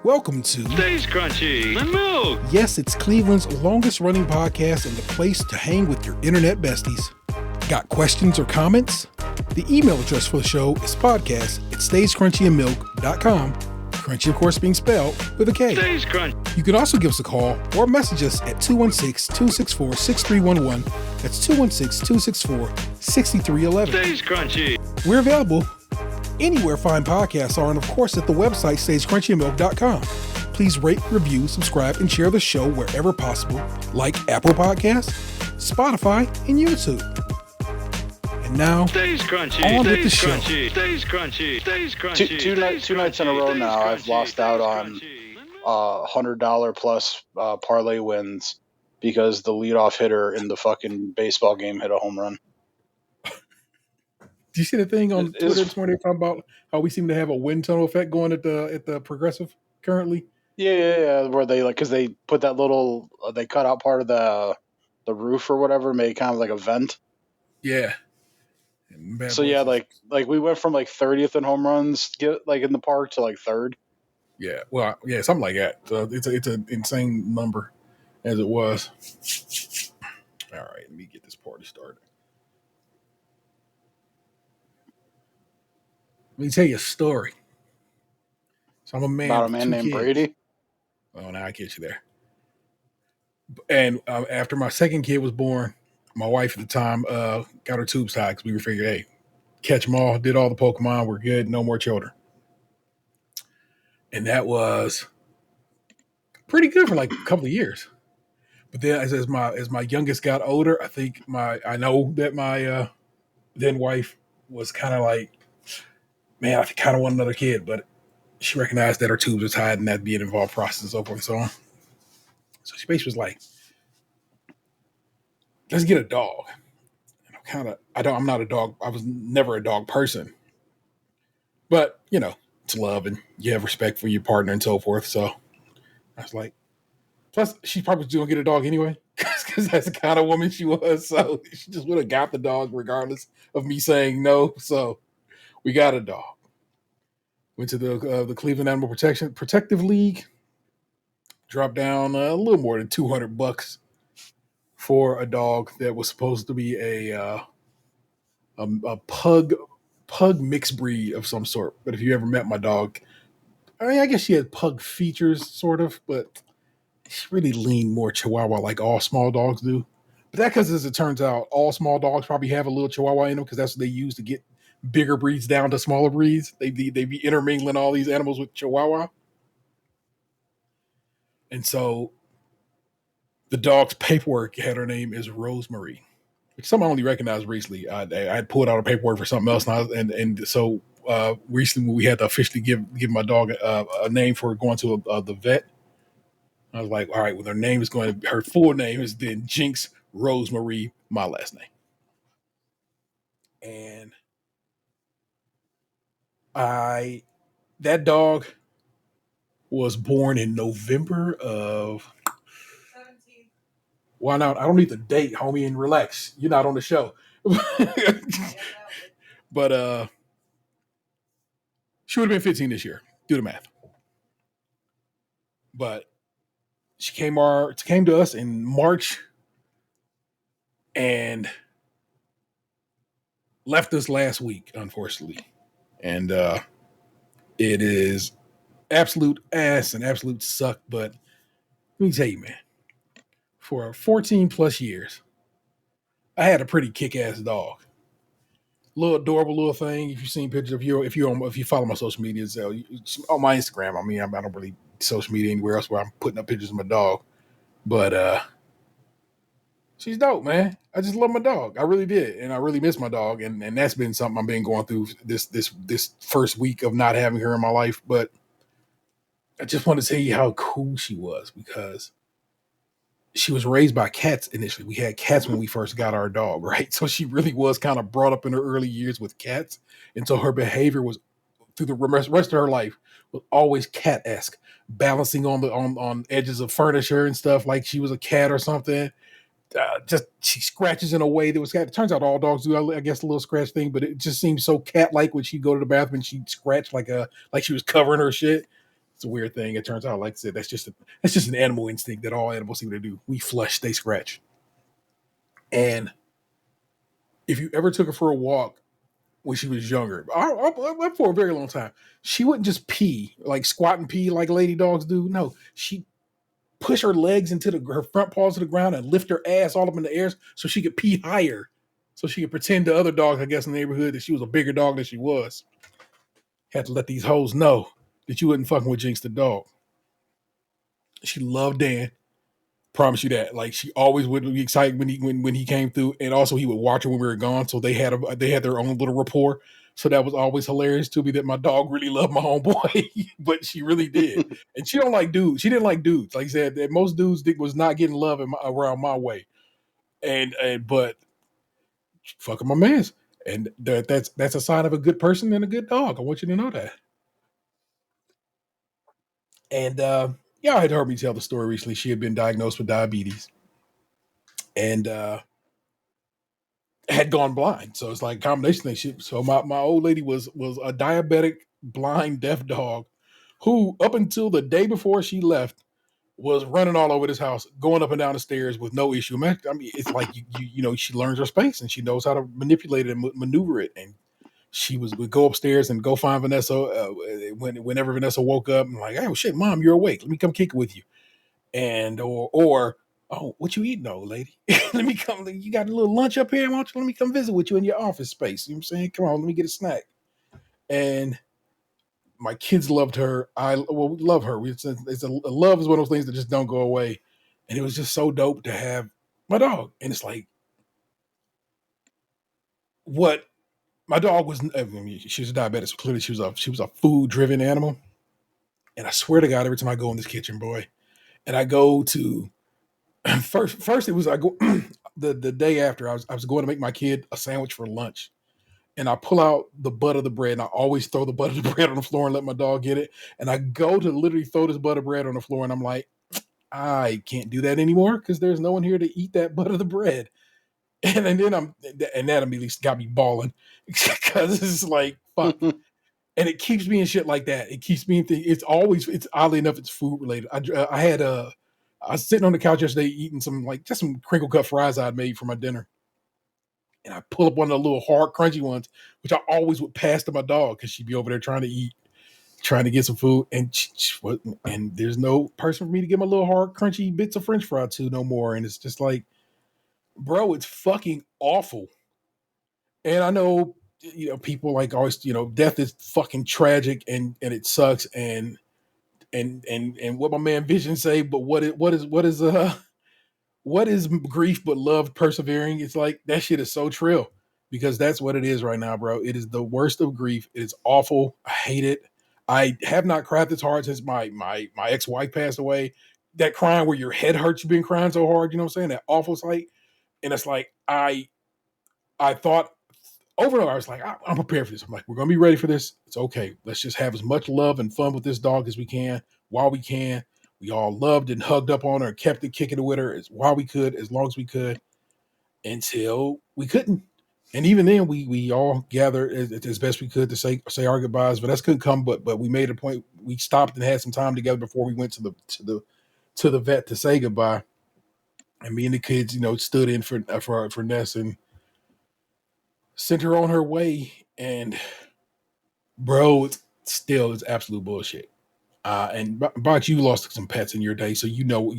Welcome to Stage Krunchy and Milk. Yes, it's Cleveland's longest running podcast and the place to hang with your internet besties. Got questions or comments? The email address for the show is podcast@stagecrunchyandmilk.com. Crunchy, of course, being spelled with a K. Stage Crunch. You can also give us a call or message us at 216-264-6311. That's 216-264-6311. Stage Krunchy. We're available anywhere fine podcasts are, and of course at the website stagecrunchyandmilk.com. Please rate, review, subscribe, and share the show wherever possible, like Apple Podcasts, Spotify, and YouTube. And now, Stage Krunchy. on with the show. Stage Krunchy. Stage Krunchy. Two nights in a row now, I've lost out on $100 plus parlay wins because the leadoff hitter in the fucking baseball game hit a home run. Do you see the thing on Twitter 25 about how we seem to have a wind tunnel effect going at the Progressive currently? Yeah. Where they because they put that little they cut out part of the roof or whatever, made kind of like a vent. Yeah. So yeah, like we went from like 30th in home runs in the park to like third. Yeah. Well, yeah, something like that. So it's an insane number as it was. All right, let me get this party started. Let me tell you a story. So I'm a man. About a man named kids. Brady. Oh, now I get you there. And after my second kid was born, my wife at the time got her tubes tied because we were figuring, hey, catch them all, did all the Pokemon, we're good, no more children. And that was pretty good for like a couple of years. But then as my youngest got older, I know that my then wife was kind of like, man, I kind of want another kid, but she recognized that her tubes were tied and that'd be an involved process and so forth and so on. So she basically was like, let's get a dog. And I'm not a dog. I was never a dog person, but it's love and you have respect for your partner and so forth. So I was like, plus she probably was going to get a dog anyway because that's the kind of woman she was. So she just would have got the dog regardless of me saying no. So we got a dog. Went to the Cleveland Animal Protective League. Dropped down a little more than $200 for a dog that was supposed to be a pug mixed breed of some sort. But if you ever met my dog, I guess she had pug features, sort of, but she really leaned more Chihuahua like all small dogs do. But that because, as it turns out, all small dogs probably have a little Chihuahua in them because that's what they use to get bigger breeds down to smaller breeds. They be intermingling all these animals with Chihuahua. And so the dog's paperwork had her name is Rosemary, which something I only recognized recently. I had pulled out her paperwork for something else, and so recently we had to officially give my dog a name for going to the vet. I was like, all right, well, her full name is then Jinx Rosemary, my last name. And that dog was born in November of 17th. Why not? I don't need the date, homie, and relax. You're not on the show. But she would have been 15 this year. Do the math. But she came to us in March and left us last week, unfortunately. And it is absolute ass and absolute suck. But let me tell you, man, for 14 plus years, I had a pretty kick-ass dog. Little adorable little thing. If you've seen pictures of if you follow my social medias, on my Instagram, I don't really social media anywhere else where I'm putting up pictures of my dog. But she's dope, man. I just love my dog. I really did. And I really miss my dog. And that's been something I've been going through this first week of not having her in my life. But I just want to tell you how cool she was because she was raised by cats initially. We had cats when we first got our dog, right? So she really was kind of brought up in her early years with cats. And so her behavior was through the rest of her life was always cat-esque, balancing on edges of furniture and stuff like she was a cat or something. She scratches in a way that was cat. It turns out all dogs do, I guess, a little scratch thing, but it just seemed so cat-like when she'd go to the bathroom and she'd scratch like she was covering her shit. It's a weird thing. It turns out, like I said, that's just an animal instinct that all animals seem to do. We flush, they scratch. And if you ever took her for a walk when she was younger, for a very long time, she wouldn't just pee, like squat and pee like lady dogs do. No, she push her legs into her front paws to the ground and lift her ass all up in the air so she could pee higher. So she could pretend to other dogs, I guess, in the neighborhood that she was a bigger dog than she was. Had to let these hoes know that you wasn't fucking with Jinx the dog. She loved Dan. Promise you that. Like, she always would be excited when he came through, and also he would watch her when we were gone. So they had their own little rapport. So that was always hilarious to me that my dog really loved my homeboy, but she really did. And she don't like dudes. She didn't like dudes. Like I said, that most dudes was not getting love around my way. But fucking my mans. And that's a sign of a good person and a good dog. I want you to know that. And y'all had heard me tell the story recently. She had been diagnosed with diabetes and had gone blind. So it's like a combination thing. So my old lady was a diabetic, blind, deaf dog who, up until the day before she left, was running all over this house, going up and down the stairs with no issue. I mean, it's like you know, she learns her space and she knows how to manipulate it and maneuver it. And she would go upstairs and go find Vanessa whenever Vanessa woke up and like, oh shit, mom, you're awake. Let me come kick it with you. And or oh, what you eating, old lady? Let me come. You got a little lunch up here? Why don't you let me come visit with you in your office space? You know what I'm saying? Come on, let me get a snack. And my kids loved her. We love her. Love is one of those things that just don't go away. And it was just so dope to have my dog. And it's like, what my dog was. I mean, she was a diabetic. So clearly, she was a food driven animal. And I swear to God, every time I go in this kitchen, boy, and I go to first it was I go the day after I was going to make my kid a sandwich for lunch. And I pull out the butt of the bread, and I always throw the butt of the bread on the floor and let my dog get it. And I go to literally throw this butt of bread on the floor, and I'm like, I can't do that anymore because there's no one here to eat that butt of the bread. And then that immediately got me bawling because it's like, fuck. And it keeps me in shit like that. It keeps me in things. It's oddly enough, it's food related. I was sitting on the couch yesterday eating some crinkle cut fries I'd made for my dinner. And I pull up one of the little hard, crunchy ones, which I always would pass to my dog because she'd be over there trying to eat, trying to get some food. And there's no person for me to give my little hard, crunchy bits of French fry to no more. And it's just like, bro, it's fucking awful. And I know, you know, people like always, you know, death is fucking tragic and it sucks. And what my man Vision say, but what is grief but love persevering? It's like that shit is so trill because that's what it is right now, bro. It is the worst of grief. It is awful. I hate it. I have not cried this hard since my ex-wife passed away. That crying where your head hurts, you've been crying so hard, you know what I'm saying? That awful sight. And it's like I thought over and over, I was like, I'm prepared for this. I'm like, we're gonna be ready for this. It's okay. Let's just have as much love and fun with this dog as we can while we can. We all loved and hugged up on her and kept it kicking it with her while we could, as long as we could, until we couldn't. And even then, we all gathered as best we could to say our goodbyes. Vanessa couldn't come, but we made a point. We stopped and had some time together before we went to the vet to say goodbye. And me and the kids, you know, stood in for Ness and sent her on her way. And bro, it's absolute bullshit. And Box, you lost some pets in your day, so you know.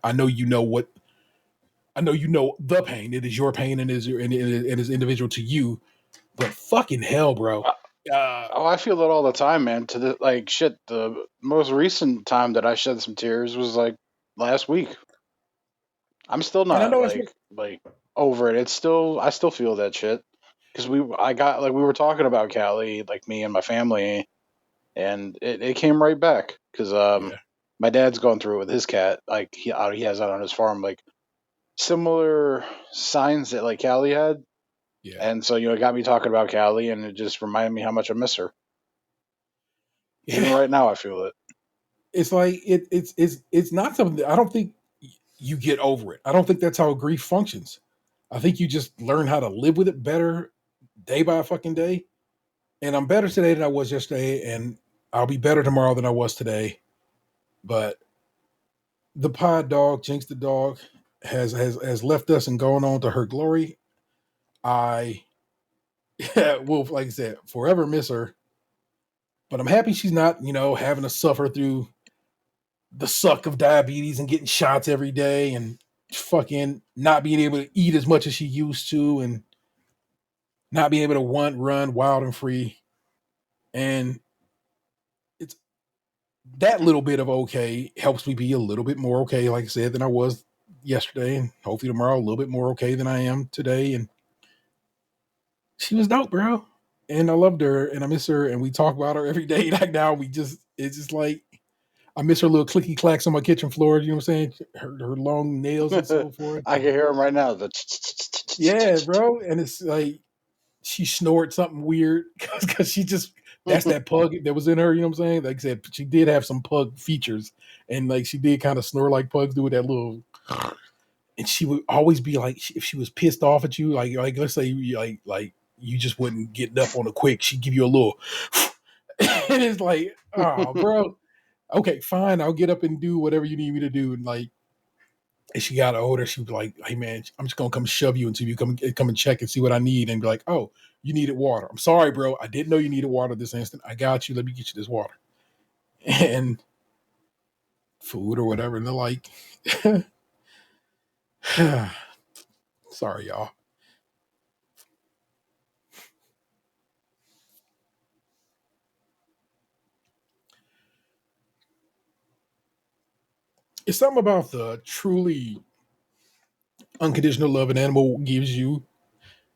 I know you know the pain. It is your pain, and it is individual to you. But fucking hell, bro. I feel it all the time, man. The most recent time that I shed some tears was like last week. I'm still not like over it. I still feel that shit because we were talking about Callie, like me and my family. And it came right back because my dad's going through it with his cat. Like he has that on his farm, like similar signs that like Callie had. Yeah. And so, you know, it got me talking about Callie, and it just reminded me how much I miss her. Yeah. Even right now, I feel it. It's like it's not something that I don't think you get over it. I don't think that's how grief functions. I think you just learn how to live with it better day by fucking day. And I'm better today than I was yesterday. And I'll be better tomorrow than I was today. But the pod dog, Jinx the dog, has left us and gone on to her glory. I will, like I said, forever miss her. But I'm happy she's not, having to suffer through the suck of diabetes and getting shots every day and fucking not being able to eat as much as she used to and not being able to run wild and free. And it's that little bit of okay helps me be a little bit more okay, like I said, than I was yesterday. And hopefully tomorrow a little bit more okay than I am today. And she was dope, bro. And I loved her and I miss her. And we talk about her every day. Like now it's just like, I miss her little clicky clacks on my kitchen floor. You know what I'm saying? Her long nails and so forth. I can hear them right now. Yeah, bro. And it's like she snored something weird because that's that pug that was in her. You know what I'm saying? Like I said, she did have some pug features, and like she did kind of snore like pugs do with that little. And she would always be like, if she was pissed off at you, like let's say like you just wouldn't get up on a quick, she'd give you a little. And it's like, oh, bro. Okay, fine. I'll get up and do whatever you need me to do. And like, as she got older, she was like, "Hey man, I'm just gonna come shove you until you come and check and see what I need." And be like, "Oh, you needed water. I'm sorry, bro. I didn't know you needed water this instant. I got you. Let me get you this water and food or whatever." And they're like, "Sorry, y'all." It's something about the truly unconditional love an animal gives you.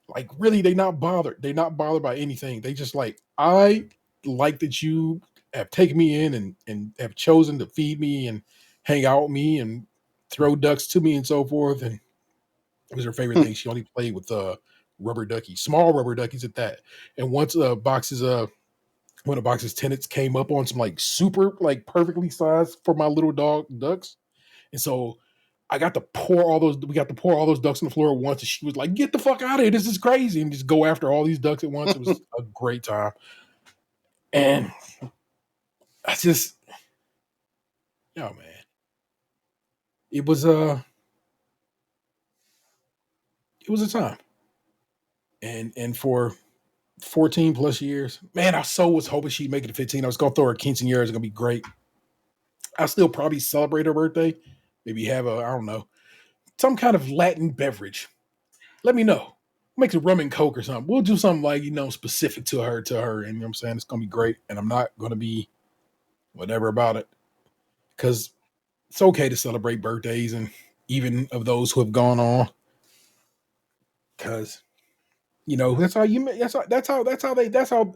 Like, really, they not bothered. They not bothered by anything. They just like, I like that you have taken me in and have chosen to feed me and hang out with me and throw ducks to me and so forth. And it was her favorite thing. She only played with rubber duckies, small rubber duckies at that. And once one of the box's tenants came up on some like super like perfectly sized for my little dog ducks. And so we got to pour all those ducks on the floor at once. And she was like, "Get the fuck out of here. This is crazy." And just go after all these ducks at once. It was a great time. And I just, man, it was a time. And for 14 plus years, man, I so was hoping she'd make it to 15. I was going to throw her quinceañera. It's going to be great. I'll still probably celebrate her birthday. Maybe have I don't know, some kind of Latin beverage. Let me know. Make a rum and coke or something. We'll do something like, specific to her. And you know what I'm saying? It's going to be great. And I'm not going to be whatever about it. Because it's okay to celebrate birthdays and even of those who have gone on. Because, that's how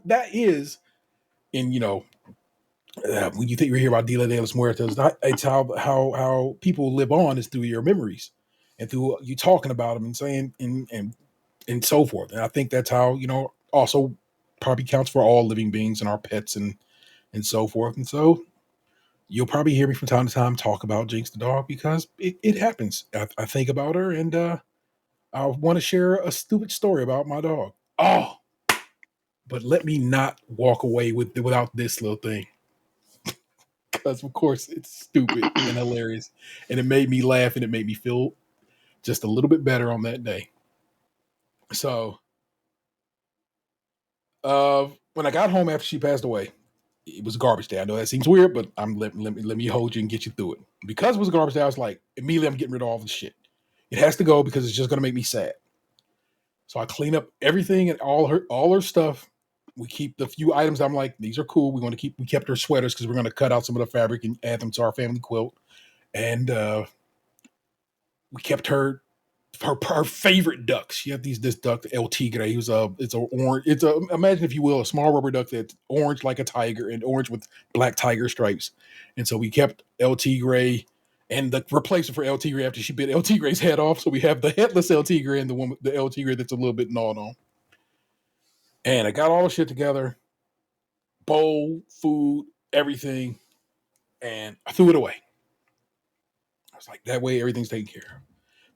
that is. And, when you think you hear about Dia de los Muertos, it's how people live on is through your memories and through you talking about them and saying and so forth. And I think that's how, also probably counts for all living beings and our pets and so forth. And so you'll probably hear me from time to time talk about Jinx the dog because it happens. I think about her and I want to share a stupid story about my dog. Oh, but let me not walk away without this little thing. Because of course it's stupid and hilarious. And it made me laugh and it made me feel just a little bit better on that day. So when I got home after she passed away, it was garbage day. I know that seems weird, but let me hold you and get you through it. Because it was garbage day, I was like, immediately I'm getting rid of all this shit. It has to go because it's just gonna make me sad. So I clean up everything and all her stuff. We keep the few items I'm like, these are cool. We kept her sweaters because we're gonna cut out some of the fabric and add them to our family quilt. And we kept her favorite ducks. She had this duck, El Tigre. It's a orange. Imagine if you will, a small rubber duck that's orange like a tiger and orange with black tiger stripes. And so we kept El Tigre and the replacement for El Tigre after she bit El Tigre's head off. So we have the headless El Tigre and the El Tigre that's a little bit gnawed on. And I got all the shit together, bowl, food, everything, and I threw it away. I was like, that way everything's taken care of.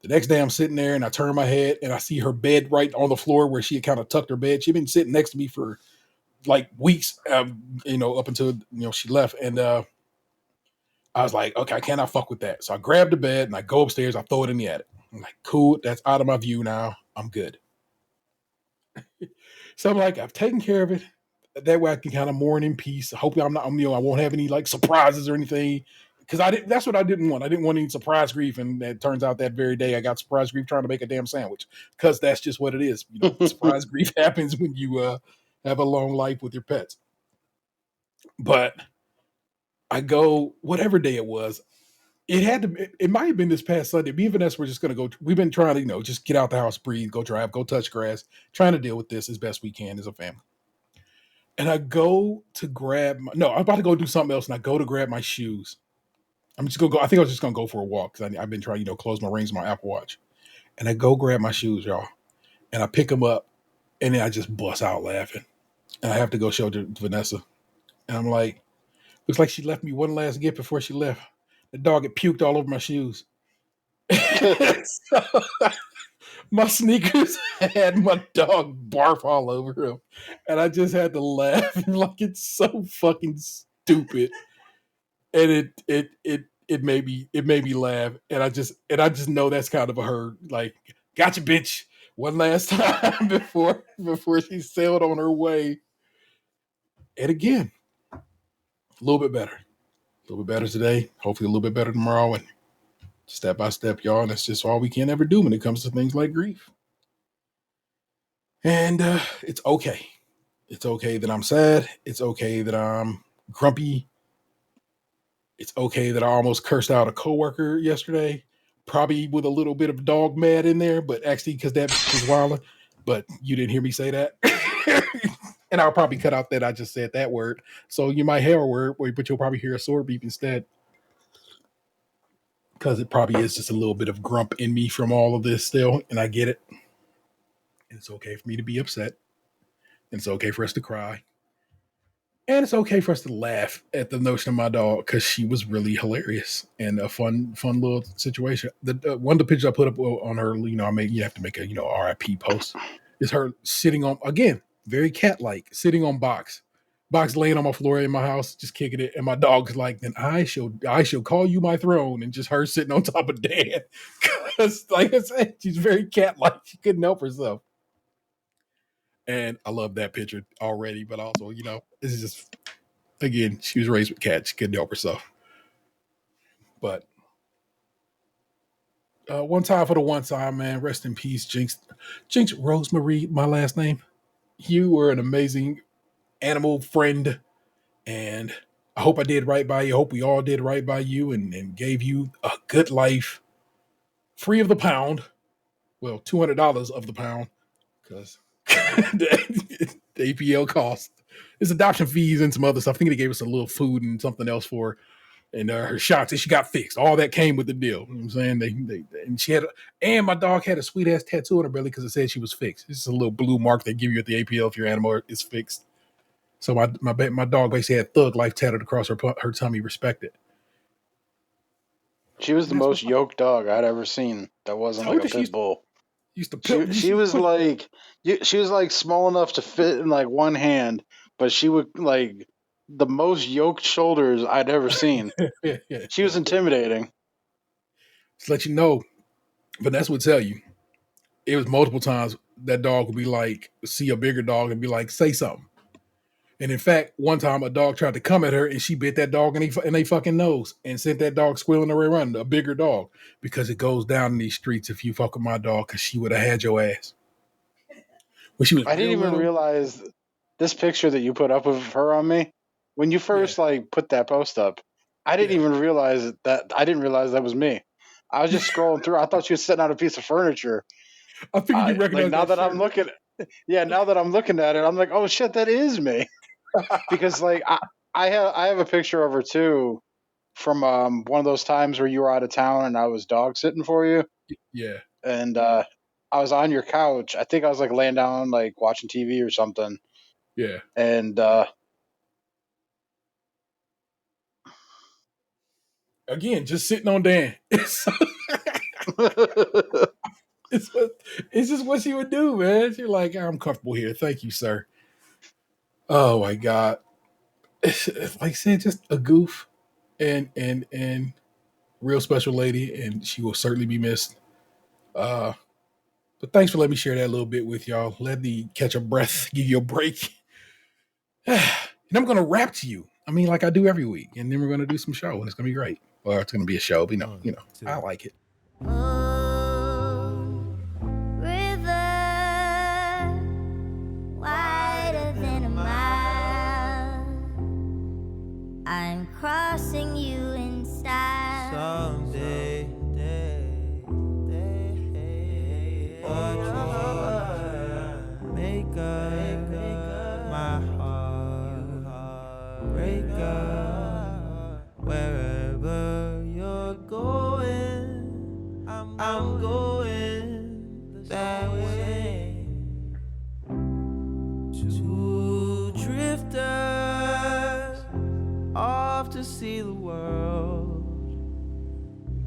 The next day I'm sitting there and I turn my head and I see her bed right on the floor where she had kind of tucked her bed. She'd been sitting next to me for like weeks, up until she left, and I was like, okay, I cannot fuck with that. So I grab the bed and I go upstairs. I throw it in the attic. I'm like, cool, that's out of my view now. I'm good. So I'm like, I've taken care of it. That way I can kind of mourn in peace. Hopefully I won't have any like surprises or anything. Because that's what I didn't want. I didn't want any surprise grief. And it turns out that very day I got surprise grief trying to make a damn sandwich. Because that's just what it is. Surprise grief happens when you have a long life with your pets. But I go, whatever day it was, it might have been this past Sunday. Me and Vanessa were just going to go. We've been trying to, just get out the house, breathe, go drive, go touch grass, trying to deal with this as best we can as a family. And I go to I'm about to go do something else. And I go to grab my shoes. I'm just going to go. I think I was just going to go for a walk because I've been trying, close my rings on my Apple Watch. And I go grab my shoes, y'all. And I pick them up. And then I just bust out laughing. And I have to go show to Vanessa. And I'm like, looks like she left me one last gift before she left. The dog had puked all over my shoes. So, my sneakers had my dog barf all over them. And I just had to laugh. Like, it's so fucking stupid. And it made me laugh. And I just know that's kind of her, like, gotcha, bitch, one last time before she sailed on her way. And again, a little bit better. A little bit better today. Hopefully a little bit better tomorrow. And step by step, y'all. And that's just all we can ever do when it comes to things like grief. And it's okay. It's okay that I'm sad. It's okay that I'm grumpy. It's okay that I almost cursed out a coworker yesterday, probably with a little bit of dog mad in there, but actually because that was wilder. But you didn't hear me say that. And I'll probably cut out that I just said that word. So you might hear a word, but you'll probably hear a sword beep instead. Because it probably is just a little bit of grump in me from all of this still. And I get it. It's okay for me to be upset. And it's okay for us to cry. And it's okay for us to laugh at the notion of my dog because she was really hilarious and a fun little situation. One of the pictures I put up on her, you have to make a, RIP post, is her sitting on, again, very cat-like, sitting on box laying on my floor in my house, just kicking it. And my dog's like, then I shall call you my throne. And just her sitting on top of Dan. Because, like I said, she's very cat-like. She couldn't help herself. And I love that picture already, but also, this is just, again, she was raised with cats. She couldn't help herself. But one time for the one time, man, rest in peace, Jinx Rosemary, my last name. You were an amazing animal friend, and I hope I did right by you. I hope we all did right by you and gave you a good life, free of the pound. Well, $200 of the pound, because the APL cost. There's adoption fees and some other stuff. I think they gave us a little food and something else for her. And her shots, and she got fixed. All that came with the deal. You know what I'm saying? And my dog had a sweet ass tattoo on her belly because it said she was fixed. It's just a little blue mark they give you at the APL if your animal is fixed. So my dog basically had Thug Life tattooed across her tummy. Respect it. She was the most yoked dog I'd ever seen. That wasn't like a pit bull. She was like small enough to fit in like one hand, but she would like the most yoked shoulders I'd ever seen. She was intimidating. Just let you know, Vanessa would tell you, it was multiple times that dog would be like, see a bigger dog and be like, say something. And in fact, one time a dog tried to come at her and she bit that dog in they fucking nose and sent that dog squealing away running, a bigger dog, because it goes down in these streets if you fuck with my dog, because she would have had your ass. When she was I didn't even realize this picture that you put up of her on me. When you first put that post up, I didn't even realize that. I didn't realize that was me. I was just scrolling through. I thought she was sitting on a piece of furniture. I figured you recognized now that I'm looking. Yeah, now that I'm looking at it, I'm like, oh shit, that is me. Because like I have a picture of her too from one of those times where you were out of town and I was dog sitting for you. Yeah. And I was on your couch. I think I was like laying down, like watching TV or something. Yeah. And again, just sitting on Dan. It's just what she would do, man. She's like, I'm comfortable here. Thank you, sir. Oh my god. Like I said, just a goof and real special lady, and she will certainly be missed. Uh but thanks for letting me share that a little bit with y'all. Let me catch a breath, give you a break. And I'm gonna rap to you. I mean, like I do every week, and then we're gonna do some show, and it's gonna be great. Well, it's gonna be a show, but I like it. Oh, river, wider than a mile. I'm crossing you in style. Someday, make up my heart, break up wherever you're going. I'm going that way. Two drifters off to see the world.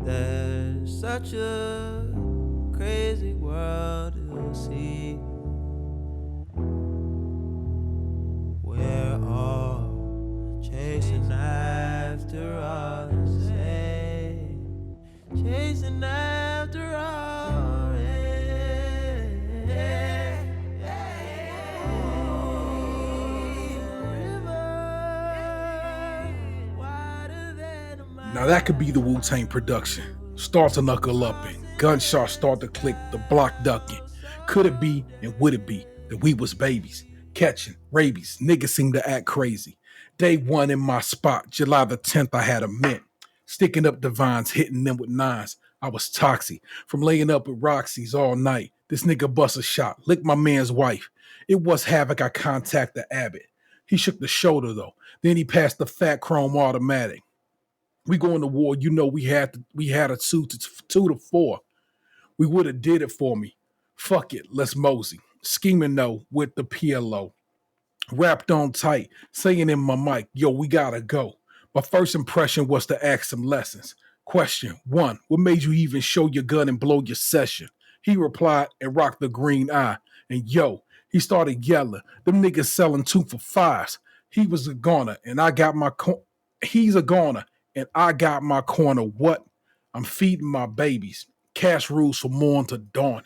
There's such a crazy world to see. We're all chasing after our same, chasing after our Now that could be the Wu-Tang production. Start to knuckle up and gunshots start to click, the block ducking. Could it be and would it be that we was babies? Catching rabies, niggas seem to act crazy. Day one in my spot, July the 10th, I had a mint. Sticking up divines, hitting them with nines. I was toxic from laying up with Roxy's all night. This nigga bust a shot, licked my man's wife. It was havoc, I contacted Abbott. He shook the shoulder though. Then he passed the fat chrome automatic. We going to war, we had a 2-4. We would have did it for me. Fuck it, let's mosey. Scheming though with the PLO. Wrapped on tight, saying in my mic, yo, we gotta go. My first impression was to ask some lessons. Question 1, what made you even show your gun and blow your session? He replied and rocked the green eye. And yo, he started yelling, them niggas selling 2 for 5s. He was a goner and I got my he's a goner and I got my corner. What? I'm feeding my babies. Cash rules from morn to dawn.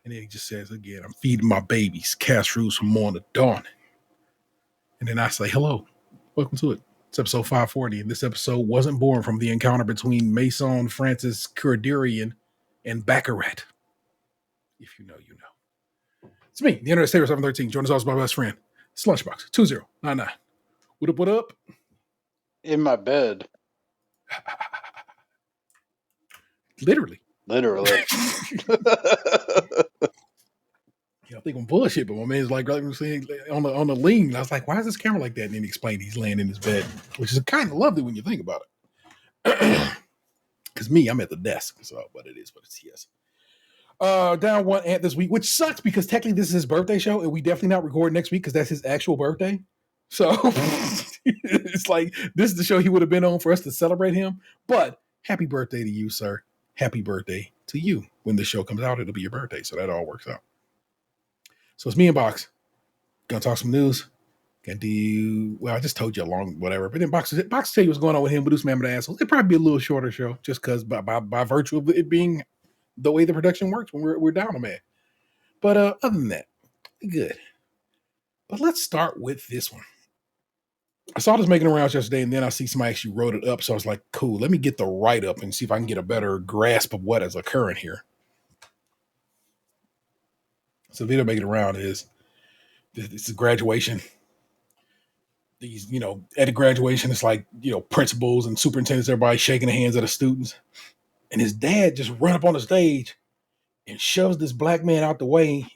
And then he just says again, I'm feeding my babies. Cash rules from morn to dawn. And then I say, hello, welcome to it. It's episode 540. And this episode wasn't born from the encounter between Mason Francis Kurdurian and Baccarat. If you know, you know. It's me, the Internet Saver 713. Join us also my best friend, Slunchbox 2099. What up, what up? In my bed. Literally. I think I'm bullshit, but my man's like saying on the lean. I was like, why is this camera like that? And then he explained he's laying in his bed, which is kind of lovely when you think about it. Because I'm at the desk, so but it is what it's yes. Down one ant this week, which sucks because technically this is his birthday show, and we definitely not record next week because that's his actual birthday. So it's like this is the show he would have been on for us to celebrate him. But happy birthday to you, sir. Happy birthday to you. When the show comes out, it'll be your birthday. So that all works out. So it's me and Box. Gonna talk some news. Gonna do, well, I just told you along, whatever. But then Box tell you what's going on with him, with this man with the assholes. It'll probably be a little shorter show just because by virtue of it being the way the production works when we're down a man. But other than that, good. But let's start with this one. I saw this making around yesterday, and then I see somebody actually wrote it up. So I was like, cool, let me get the write-up and see if I can get a better grasp of what is occurring here. So the video making around is this is graduation. These, at a graduation, it's like, principals and superintendents, everybody shaking the hands of the students. And his dad just run up on the stage and shoves this black man out the way.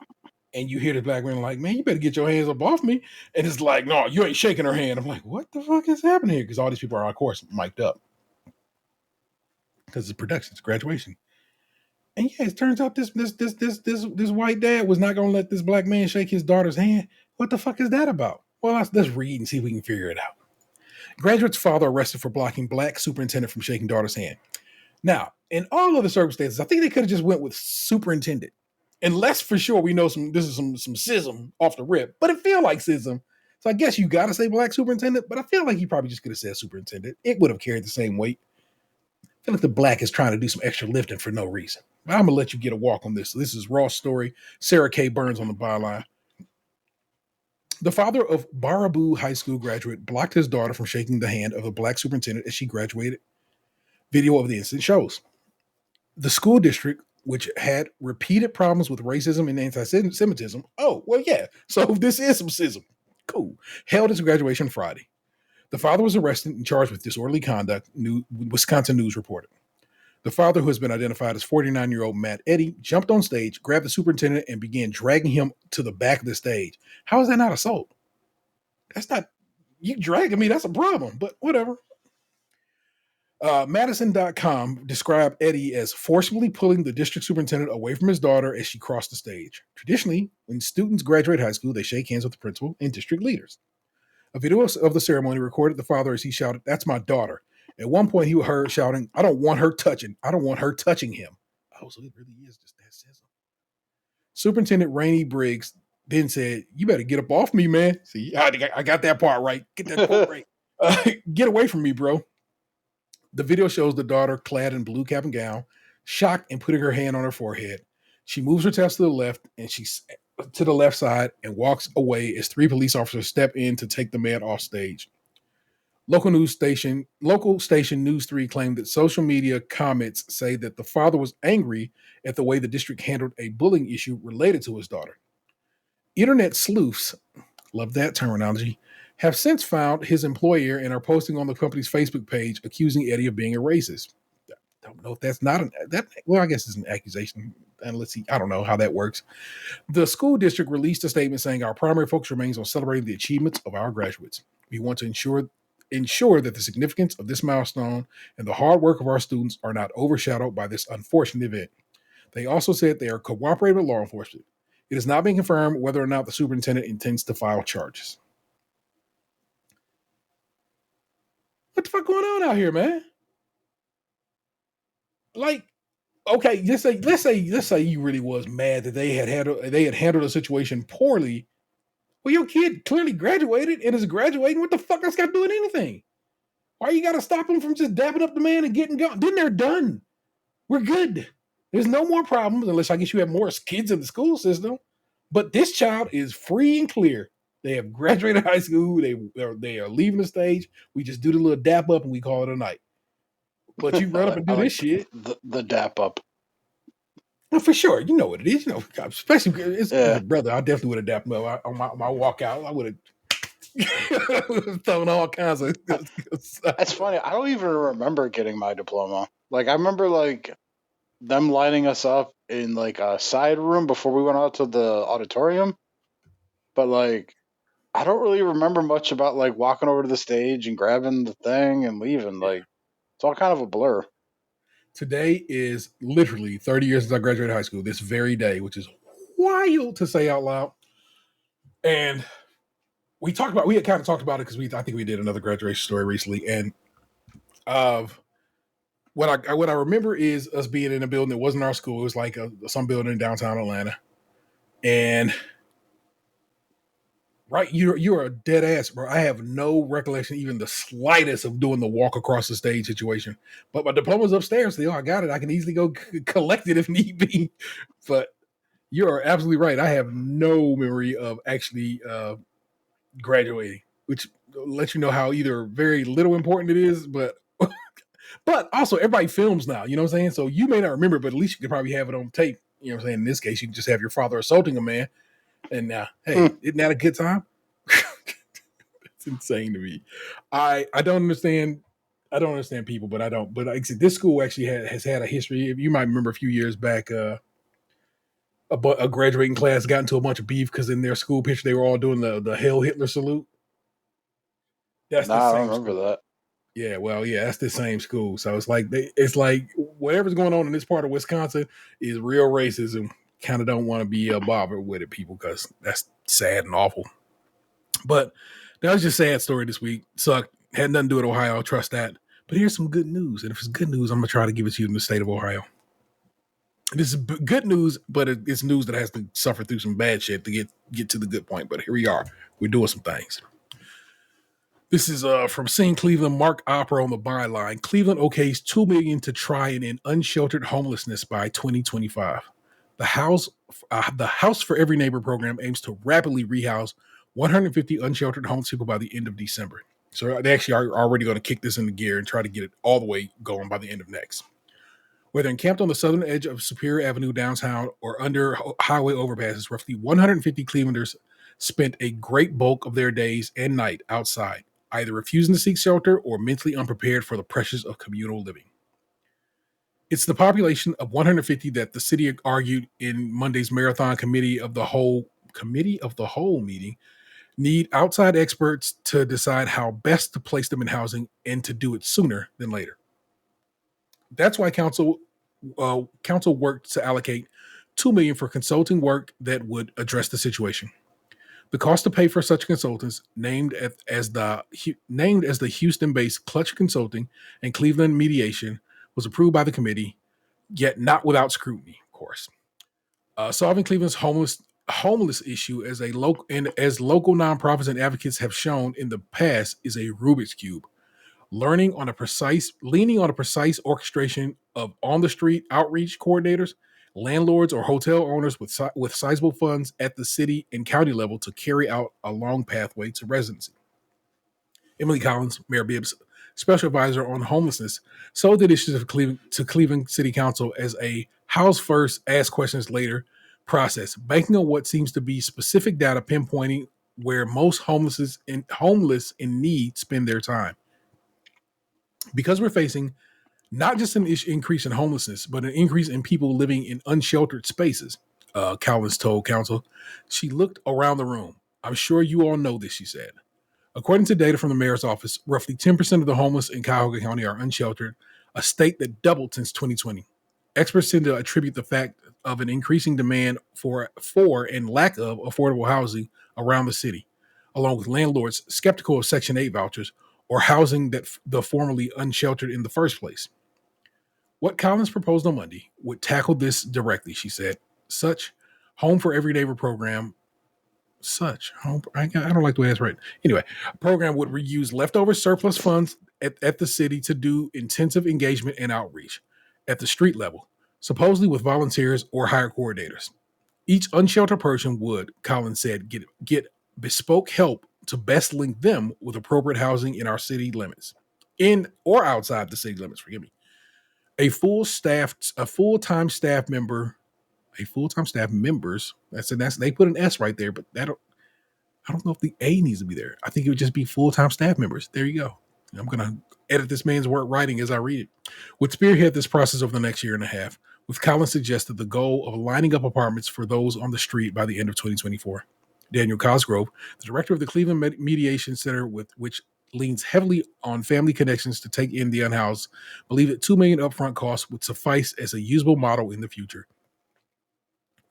And you hear the black man like, man, you better get your hands up off me. And it's like, no, you ain't shaking her hand. I'm like, what the fuck is happening here? Because all these people are, of course, mic'd up. Because it's production, it's graduation. And yeah, it turns out this white dad was not going to let this black man shake his daughter's hand. What the fuck is that about? Well, let's read and see if we can figure it out. Graduate's father arrested for blocking black superintendent from shaking daughter's hand. Now, in all other circumstances, I think they could have just went with superintendent. Unless for sure we know this is some schism off the rip, but it feel like schism. So I guess you got to say black superintendent, but I feel like he probably just could have said superintendent. It would have carried the same weight. I feel like the black is trying to do some extra lifting for no reason. But I'm going to let you get a walk on this. So this is Ross' story. Sarah K. Burns on the byline. The father of Baraboo High School graduate blocked his daughter from shaking the hand of a black superintendent as she graduated. Video of the incident shows. The school district, which had repeated problems with racism and anti-Semitism. Oh, well, yeah. So this is some schism. Cool. Held his graduation Friday. The father was arrested and charged with disorderly conduct, Wisconsin News reported. The father, who has been identified as 49-year-old Matt Eddy, jumped on stage, grabbed the superintendent, and began dragging him to the back of the stage. How is that not assault? That's not, you dragging me, that's a problem, but whatever. Madison.com described Eddy as forcibly pulling the district superintendent away from his daughter as she crossed the stage. Traditionally, when students graduate high school, they shake hands with the principal and district leaders. A video of the ceremony recorded the father as he shouted, "That's my daughter." At one point, he was heard shouting, I don't want her touching him. Oh, so it really is just that schism. Superintendent Rainey Briggs then said, "You better get up off me, man." See, I got that part right. Get that part right. Get away from me, bro. The video shows the daughter clad in blue cap and gown, shocked and putting her hand on her forehead. She moves her chest to the left and she's to the left side and walks away as 3 police officers step in to take the man off stage. Local station News 3 claimed that social media comments say that the father was angry at the way the district handled a bullying issue related to his daughter. Internet sleuths, love that terminology, have since found his employer and are posting on the company's Facebook page accusing Eddy of being a racist. I don't know if that's not well, I guess it's an accusation. And let's see, I don't know how that works. The school district released a statement saying our primary focus remains on celebrating the achievements of our graduates. We want to ensure that the significance of this milestone and the hard work of our students are not overshadowed by this unfortunate event. They also said they are cooperating with law enforcement. It has not been confirmed whether or not the superintendent intends to file charges. What the fuck going on out here, man? Like, okay, let's say you really was mad that they had handled the situation poorly. Well, your kid clearly graduated and is graduating. What the fuck else got to do with anything? Why you got to stop him from just dapping up the man and getting going? Then they're done. We're good. There's no more problems unless I guess you have more kids in the school system. But this child is free and clear. They have graduated high school. They are leaving the stage. We just do the little dap up and we call it a night. But you run up and do this shit. The dap up. Well, for sure. You know what it is. You know, especially it's brother. I definitely would have dapped him up on my walkout. I would have thrown all kinds of. That's funny. I don't even remember getting my diploma. Like I remember like them lining us up in like a side room before we went out to the auditorium. But like I don't really remember much about like walking over to the stage and grabbing the thing and leaving. Like it's all kind of a blur. Today is literally 30 years since I graduated high school, this very day, which is wild to say out loud. And we had kind of talked about it because I think we did another graduation story recently. And what I remember is us being in a building that wasn't our school. It was like some building in downtown Atlanta. And right, you are a dead ass, bro. I have no recollection, even the slightest, of doing the walk across the stage situation. But my diploma's upstairs. So, I got it. I can easily go collect it if need be. But you are absolutely right. I have no memory of actually graduating, which lets you know how either very little important it is, but also everybody films now. You know what I'm saying? So you may not remember, but at least you could probably have it on tape. You know what I'm saying? In this case, you can just have your father assaulting a man. And hey, isn't that a good time? It's insane to me. I don't understand. I don't understand people, but I don't. But like I said, this school actually has had a history. You might remember a few years back, a graduating class got into a bunch of beef because in their school picture they were all doing the Hail Hitler salute. I don't remember that. Yeah, well, yeah, that's the same school. So it's like whatever's going on in this part of Wisconsin is real racism. Kind of don't want to be bothered with it, people, because that's sad and awful. But that was just a sad story this week. Sucked. Had nothing to do with Ohio. I'll trust that. But here's some good news. And if it's good news, I'm going to try to give it to you in the state of Ohio. This is good news, but it's news that has to suffer through some bad shit to get to the good point. But here we are. We're doing some things. This is from Seeing Cleveland. Mark Opera on the byline. Cleveland okays $2 million to try and end unsheltered homelessness by 2025. The House for Every Neighbor program aims to rapidly rehouse 150 unsheltered homeless people by the end of December. So they actually are already going to kick this into gear and try to get it all the way going by the end of next. Whether encamped on the southern edge of Superior Avenue downtown or under highway overpasses, roughly 150 Clevelanders spent a great bulk of their days and night outside, either refusing to seek shelter or mentally unprepared for the pressures of communal living. It's the population of 150 that the city argued in Monday's Marathon Committee of the Whole meeting need outside experts to decide how best to place them in housing and to do it sooner than later. That's why council worked to allocate $2 million for consulting work that would address the situation. The cost to pay for such consultants, named as the Houston-based Clutch Consulting and Cleveland Mediation, was approved by the committee, yet not without scrutiny, of course. Solving Cleveland's homeless issue as local nonprofits and advocates have shown in the past is a Rubik's Cube. Leaning on a precise orchestration of on-the-street outreach coordinators, landlords, or hotel owners with sizable funds at the city and county level to carry out a long pathway to residency. Emily Collins, Mayor Bibbs' special advisor on homelessness, sold the initiative to Cleveland City Council as a house first, ask questions later process, banking on what seems to be specific data pinpointing where most homeless in need spend their time. Because we're facing not just an increase in homelessness, but an increase in people living in unsheltered spaces, Collins told council. She looked around the room. I'm sure you all know this, she said. According to data from the mayor's office, roughly 10% of the homeless in Cuyahoga County are unsheltered, a state that doubled since 2020. Experts tend to attribute the fact of an increasing demand for and lack of affordable housing around the city, along with landlords skeptical of Section 8 vouchers or housing that the formerly unsheltered in the first place. What Collins proposed on Monday would tackle this directly, she said. Home for Every Neighbor program, I don't like the way that's written. Anyway, a program would reuse leftover surplus funds at the city to do intensive engagement and outreach at the street level, supposedly with volunteers or hired coordinators. Each unsheltered person would, Collins said, get bespoke help to best link them with appropriate housing in our city limits, in or outside the city limits, forgive me. A full-time staff members, they put an S right there, but I don't know if the A needs to be there. I think it would just be full-time staff members. There you go. I'm going to edit this man's work writing as I read it. Would spearhead this process over the next year and a half, with Collins suggested the goal of lining up apartments for those on the street by the end of 2024. Daniel Cosgrove, the director of the Cleveland Mediation Center, which leans heavily on family connections to take in the unhoused, believe that $2 million upfront costs would suffice as a usable model in the future.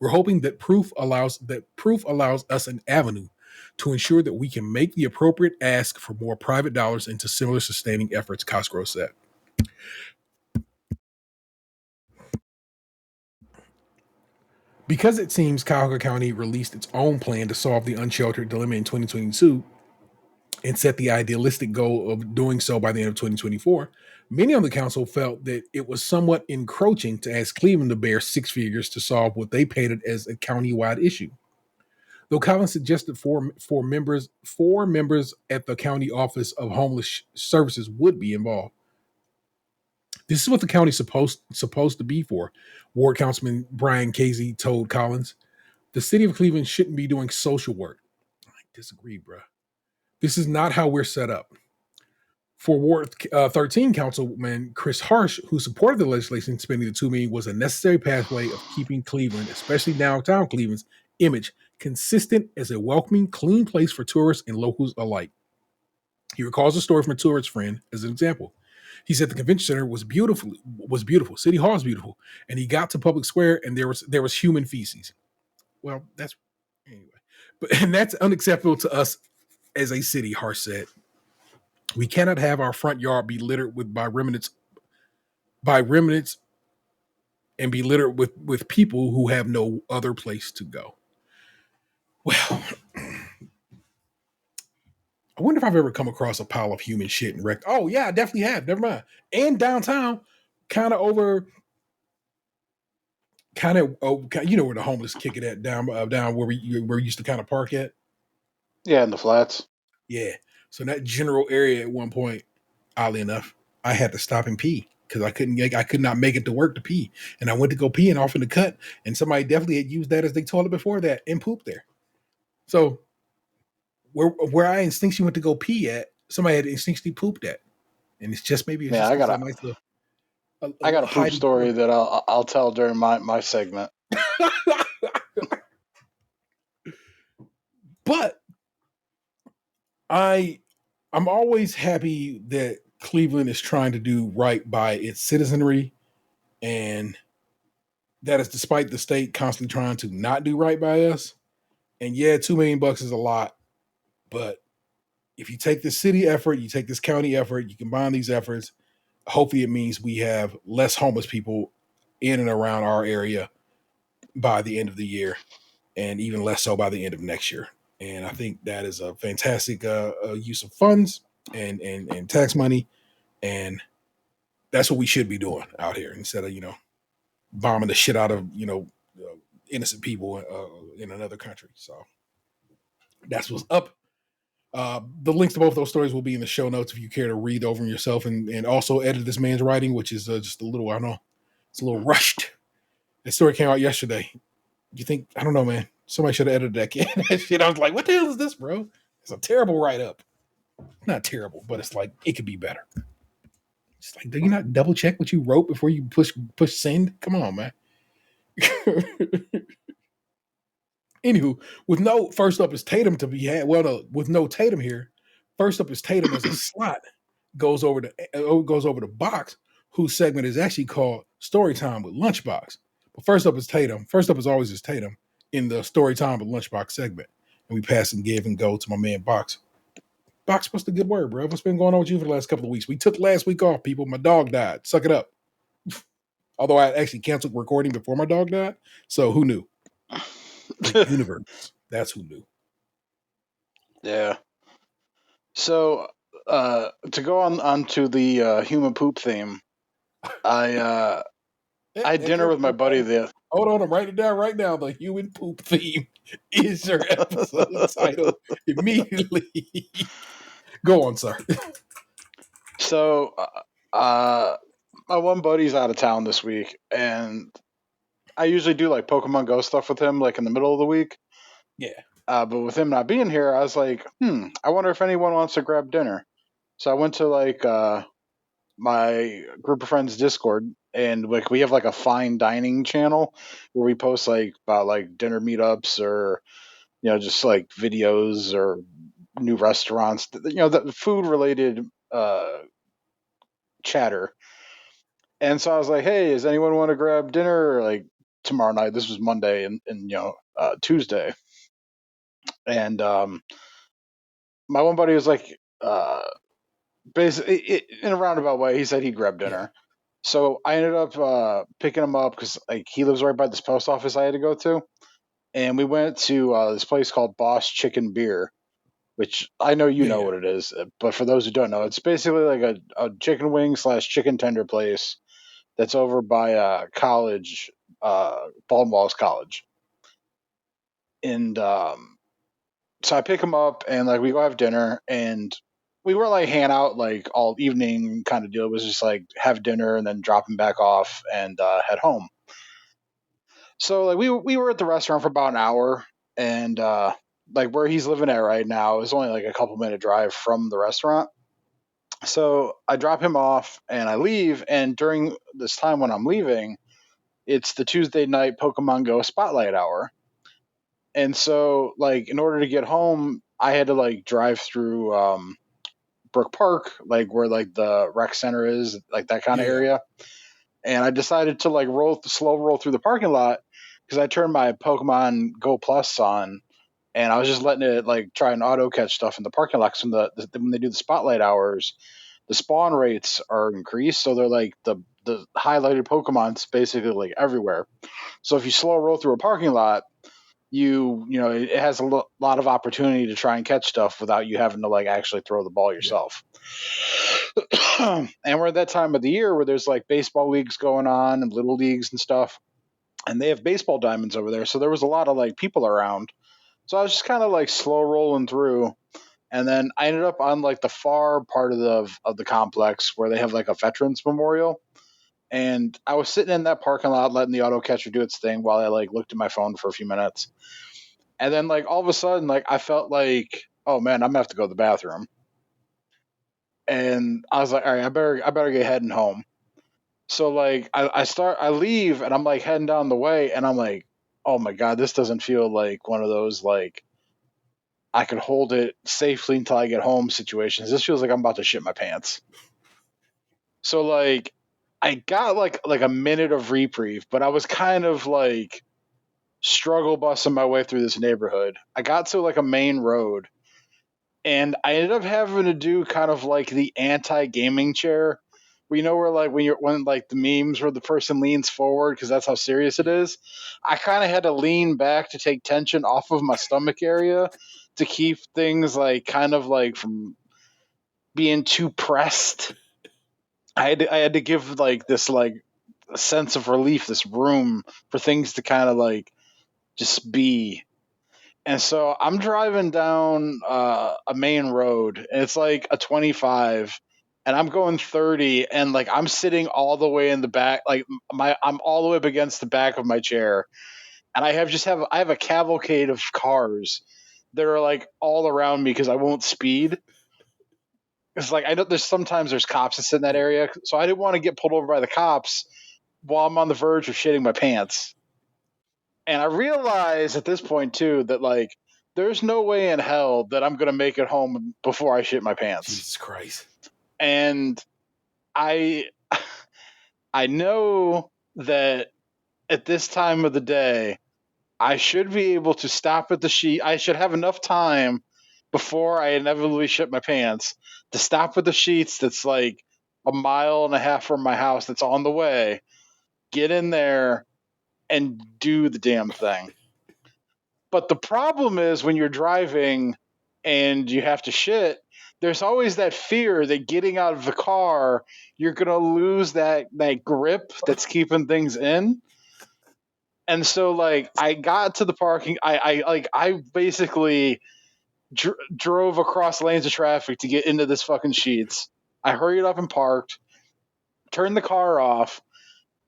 We're hoping that proof allows us an avenue to ensure that we can make the appropriate ask for more private dollars into similar sustaining efforts, Cosgrove said. Because it seems Cuyahoga County released its own plan to solve the unsheltered dilemma in 2022 and set the idealistic goal of doing so by the end of 2024, many on the council felt that it was somewhat encroaching to ask Cleveland to bear six figures to solve what they painted as a county-wide issue. Though Collins suggested four members at the county office of homeless services would be involved. This is what the county's supposed to be for, Ward Councilman Brian Casey told Collins. The city of Cleveland shouldn't be doing social work. I disagree, bruh. This is not how we're set up. For Ward 13 Councilman Chris Harsh, who supported the legislation spending the $2 million, was a necessary pathway of keeping Cleveland, especially downtown Cleveland's image, consistent as a welcoming, clean place for tourists and locals alike. He recalls a story from a tourist friend as an example. He said the convention center was beautiful. City Hall is beautiful. And he got to Public Square and there was human feces. Well, and that's unacceptable to us as a city, Harsh said. We cannot have our front yard be littered with by remnants and be littered with people who have no other place to go. Well, I wonder if I've ever come across a pile of human shit and wrecked. Oh yeah, I definitely have. Never mind. And downtown, kind of over, you know where the homeless kick it at down where we used to kind of park at. Yeah, in the flats. Yeah. So in that general area at one point, oddly enough, I had to stop and pee because I could not make it to work to pee, and I went to go pee and off in the cut, and somebody definitely had used that as their toilet before that and pooped there. So where I instinctually went to go pee at, somebody had instinctually pooped at, and it's just maybe I got a poop story that I'll tell during my segment. But I'm always happy that Cleveland is trying to do right by its citizenry, and that is despite the state constantly trying to not do right by us. And yeah, $2 million is a lot, but if you take this city effort, you take this county effort, you combine these efforts, hopefully it means we have less homeless people in and around our area by the end of the year, and even less so by the end of next year. And I think that is a fantastic use of funds and tax money, and that's what we should be doing out here instead of bombing the shit out of innocent people in another country. So that's what's up. The links to both those stories will be in the show notes if you care to read over them yourself and also edit this man's writing, which is just a little, I don't know, it's a little rushed. That story came out yesterday. You think, I don't know, man, somebody should have edited that shit. I was like, what the hell is this, bro? It's a terrible write-up. Not terrible, but it's like, it could be better. It's like, do you not double check what you wrote before you push send? Come on, man. Anywho, with no first up is Tatum to be had. Well, no, with no Tatum here, first up is Tatum as a slot goes over to Box, whose segment is actually called Story Time with Lunchbox. But first up is Tatum. First up is always is Tatum in the Story Time with Lunchbox segment, and we pass and give and go to my man Box. Box, what's the good word, bro? What's been going on with you for the last couple of weeks? We took last week off, people. My dog died. Suck it up. Although I actually canceled recording before my dog died, so who knew? The universe. That's who knew. Yeah. So to go on to the human poop theme, I had dinner with my buddy. Hold on, I'm writing it down right now. The human poop theme is your episode title immediately. Go on, sir. So my one buddy's out of town this week, and I usually do like Pokemon Go stuff with him, like in the middle of the week. Yeah. But with him not being here, I was like, I wonder if anyone wants to grab dinner. So I went to like my group of friends Discord, and like we have like a fine dining channel where we post like about like dinner meetups or just like videos or new restaurants, the food related chatter. And so I was like, hey, does anyone want to grab dinner like tomorrow night? This was Monday and Tuesday. And my one buddy was like, basically in a roundabout way, he said he'd grab dinner. Yeah. So I ended up picking him up because like he lives right by this post office I had to go to, and we went to this place called Boss Chicken Beer, which I know you know what it is, but for those who don't know, it's basically like a chicken wing / chicken tender place that's over by college, Baldwin Wallace College, and so I pick him up and like we go have dinner, and we weren't like hanging out like all evening kind of deal. It was just like have dinner and then drop him back off and head home. So like we were at the restaurant for about an hour, and like where he's living at right now is only like a couple minute drive from the restaurant. So I drop him off and I leave, and during this time when I'm leaving, it's the Tuesday night Pokemon Go spotlight hour. And so like in order to get home, I had to like drive through Brook Park, like where like the rec center is, like that kind of area. And I decided to like slow roll through the parking lot because I turned my Pokemon Go Plus on, and I was just letting it like try and auto catch stuff in the parking lot. When they do the spotlight hours, the spawn rates are increased, so they're like the the highlighted Pokemon's basically like everywhere. So if you slow roll through a parking lot, it has a lot of opportunity to try and catch stuff without you having to like actually throw the ball yourself. And we're at that time of the year where there's like baseball leagues going on and little leagues and stuff, and they have baseball diamonds over there. So there was a lot of like people around. So I was just kind of like slow rolling through, and then I ended up on like the far part of the complex where they have like a veterans memorial. And I was sitting in that parking lot letting the auto catcher do its thing while I like looked at my phone for a few minutes. And then like all of a sudden, like I felt like, oh man, I'm gonna have to go to the bathroom. And I was like, all right, I better get heading home. So like I leave and I'm like heading down the way and I'm like, oh my God, this doesn't feel like one of those like I can hold it safely until I get home situations. This feels like I'm about to shit my pants. So like I got like a minute of reprieve, but I was kind of like struggle busting my way through this neighborhood. I got to like a main road and I ended up having to do kind of like the anti-gaming chair. Where like when like the memes where the person leans forward because that's how serious it is. I kind of had to lean back to take tension off of my stomach area to keep things like kind of like from being too pressed. I had to give like this like a sense of relief, this room for things to kind of like just be. And so I'm driving down a main road, and it's like a 25, and I'm going 30, and like I'm sitting all the way in the back, like I'm all the way up against the back of my chair, and I have a cavalcade of cars that are like all around me because I won't speed. It's like I know there's cops that sit in that area, so I didn't want to get pulled over by the cops while I'm on the verge of shitting my pants. And I realize at this point too that like there's no way in hell that I'm gonna make it home before I shit my pants. Jesus Christ. And I know that at this time of the day I should be able to stop at the sheet. I should have enough time before I inevitably shit my pants to stop at the sheets that's like a mile and a half from my house that's on the way, get in there and do the damn thing. But the problem is when you're driving and you have to shit, there's always that fear that getting out of the car, you're going to lose that grip that's keeping things in. And so like I got to the parking, I basically drove across lanes of traffic to get into this fucking sheets. I hurried up and parked, turned the car off,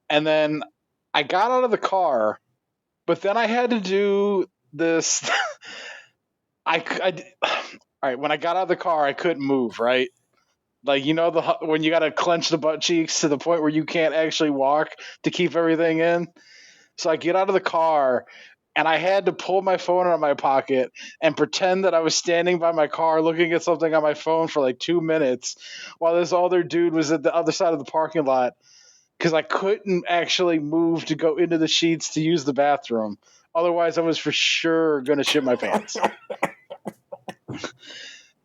and then I got out of the car, but then I had to do this. All right, when I got out of the car, I couldn't move, right? Like, when you got to clench the butt cheeks to the point where you can't actually walk to keep everything in. So I get out of the car, and I had to pull my phone out of my pocket and pretend that I was standing by my car looking at something on my phone for like 2 minutes while this other dude was at the other side of the parking lot because I couldn't actually move to go into the sheets to use the bathroom. Otherwise, I was for sure going to shit my pants.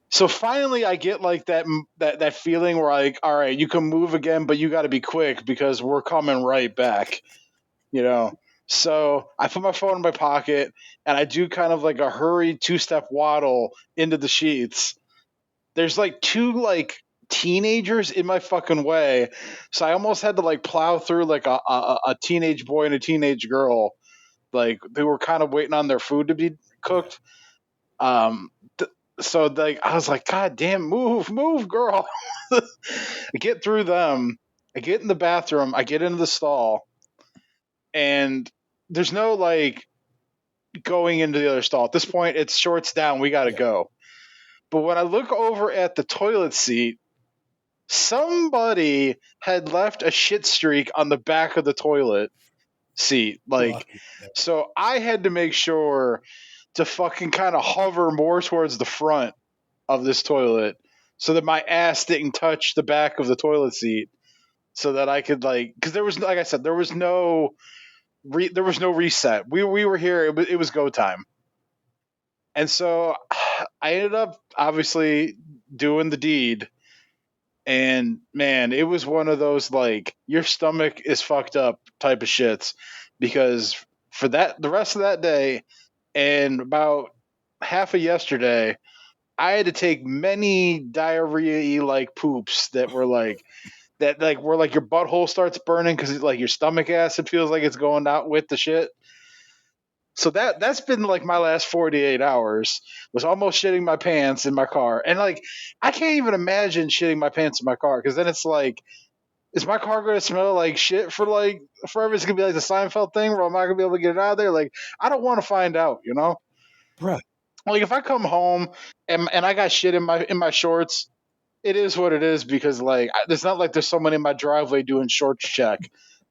So finally, I get like that feeling where like, all right, you can move again, but you got to be quick because we're coming right back, So I put my phone in my pocket and I do kind of like a hurried 2-step waddle into the sheets. There's like 2 like teenagers in my fucking way, so I almost had to like plow through like a teenage boy and a teenage girl. Like they were kind of waiting on their food to be cooked. So like I was like, God damn, move, girl. I get through them. I get in the bathroom. I get into the stall, and there's no like going into the other stall. At this point, it's shorts down. We got to go. But when I look over at the toilet seat, somebody had left a shit streak on the back of the toilet seat. Like, so I had to make sure to fucking kind of hover more towards the front of this toilet so that my ass didn't touch the back of the toilet seat so that I could like, because there was, like I said, there was no reset. We were here. It was go time. And so I ended up obviously doing the deed And man, it was one of those like your stomach is fucked up type of shits because for that the rest of that day and about half of yesterday, I had to take many diarrhea like poops that were like where like your butthole starts burning because like your stomach acid feels like it's going out with the shit. So that's been like my last 48 hours was almost shitting my pants in my car. And like I can't even imagine shitting my pants in my car because then it's like is my car going to smell like shit for like forever? It's going to be like the Seinfeld thing where I'm not going to be able to get it out of there. Like I don't want to find out, you know? Bruh. Like if I come home and I got shit in my shorts, it is what it is because like it's not like there's someone in my driveway doing shorts check.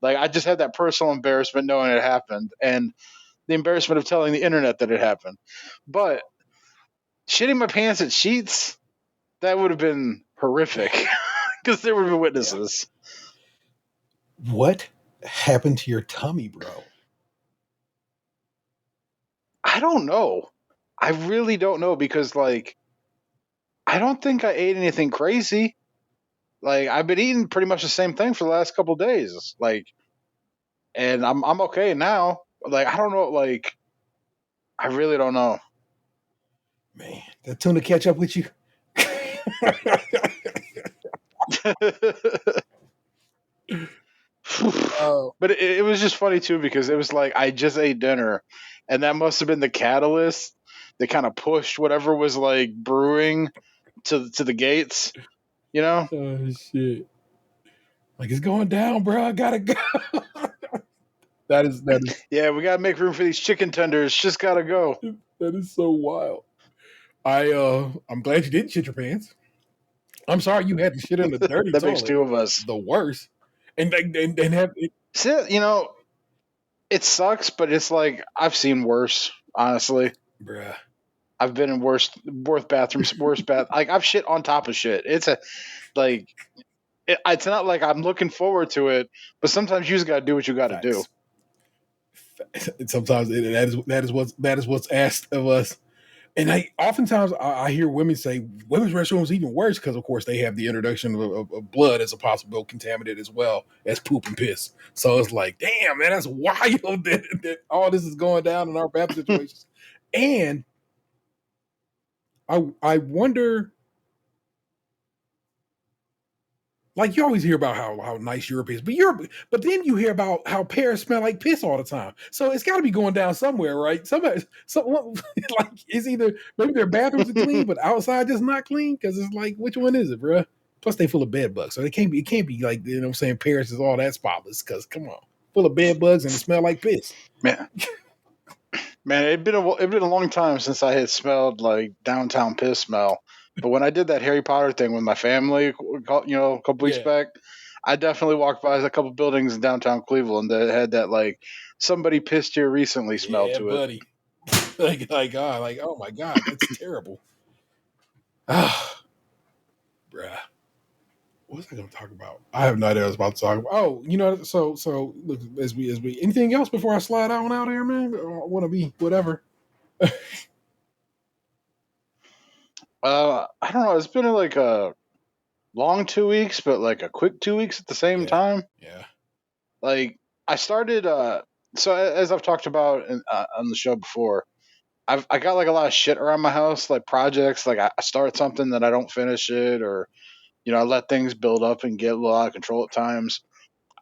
Like I just had that personal embarrassment knowing it happened and the embarrassment of telling the internet that it happened. But shitting my pants at Sheets, that would have been horrific because there would have been witnesses. What happened to your tummy, bro? I don't know. I really don't know because like I don't think I ate anything crazy. Like I've been eating pretty much the same thing for the last couple of days. Like and I'm okay now. Like I don't know like I really don't know. Man, that tuna catch up with you? But it was just funny too because it was like I just ate dinner and that must have been the catalyst that kind of pushed whatever was like brewing to the gates, you know? Oh shit. Like it's going down, bro. I gotta go. That is Yeah, we gotta make room for these chicken tenders. Just gotta go. that is so wild. I'm glad you didn't shit your pants. I'm sorry you had to shit in the dirty That toilet. makes two of us. The worst. And have it. See, you know, it sucks, but it's like I've seen worse, honestly. Bruh. I've been in worse bathrooms, like I've shit on top of shit. It's a like it's not like I'm looking forward to it, but sometimes you just got to do what you got to do. Sometimes that is what's asked of us. And oftentimes I hear women say women's restrooms even worse because, of course, they have the introduction of blood as a possible contaminant as well as poop and piss. So it's like, damn, man, that's wild that all this is going down in our bathroom situations. And I wonder, like you always hear about how nice Europe is, but then you hear about how Paris smell like piss all the time. So it's got to be going down somewhere, right? Somewhere, like it's either maybe their bathrooms are clean, but outside just not clean. Because it's like, which one is it, bro? Plus they full of bed bugs, so it can't be like, you know what I'm saying, Paris is all that spotless. Because come on, full of bed bugs and it smell like piss. Man, it'd been a long time since I had smelled like downtown piss smell. But when I did that Harry Potter thing with my family, you know, a couple weeks back, I definitely walked by a couple buildings in downtown Cleveland that had that like somebody pissed here recently smell to buddy. it. like oh my god, that's terrible. Ah, bruh. What was I going to talk about? I have no idea what I was about to talk about. Oh, you know, so look, as we anything else before I slide on out here, man? I want to be whatever. I don't know. It's been like a long 2 weeks, but like a quick 2 weeks at the same time. Yeah. Like I started. So as I've talked about on the show before, I got like a lot of shit around my house, like projects. Like I start something that I don't finish it, or you know, I let things build up and get a little out of control at times.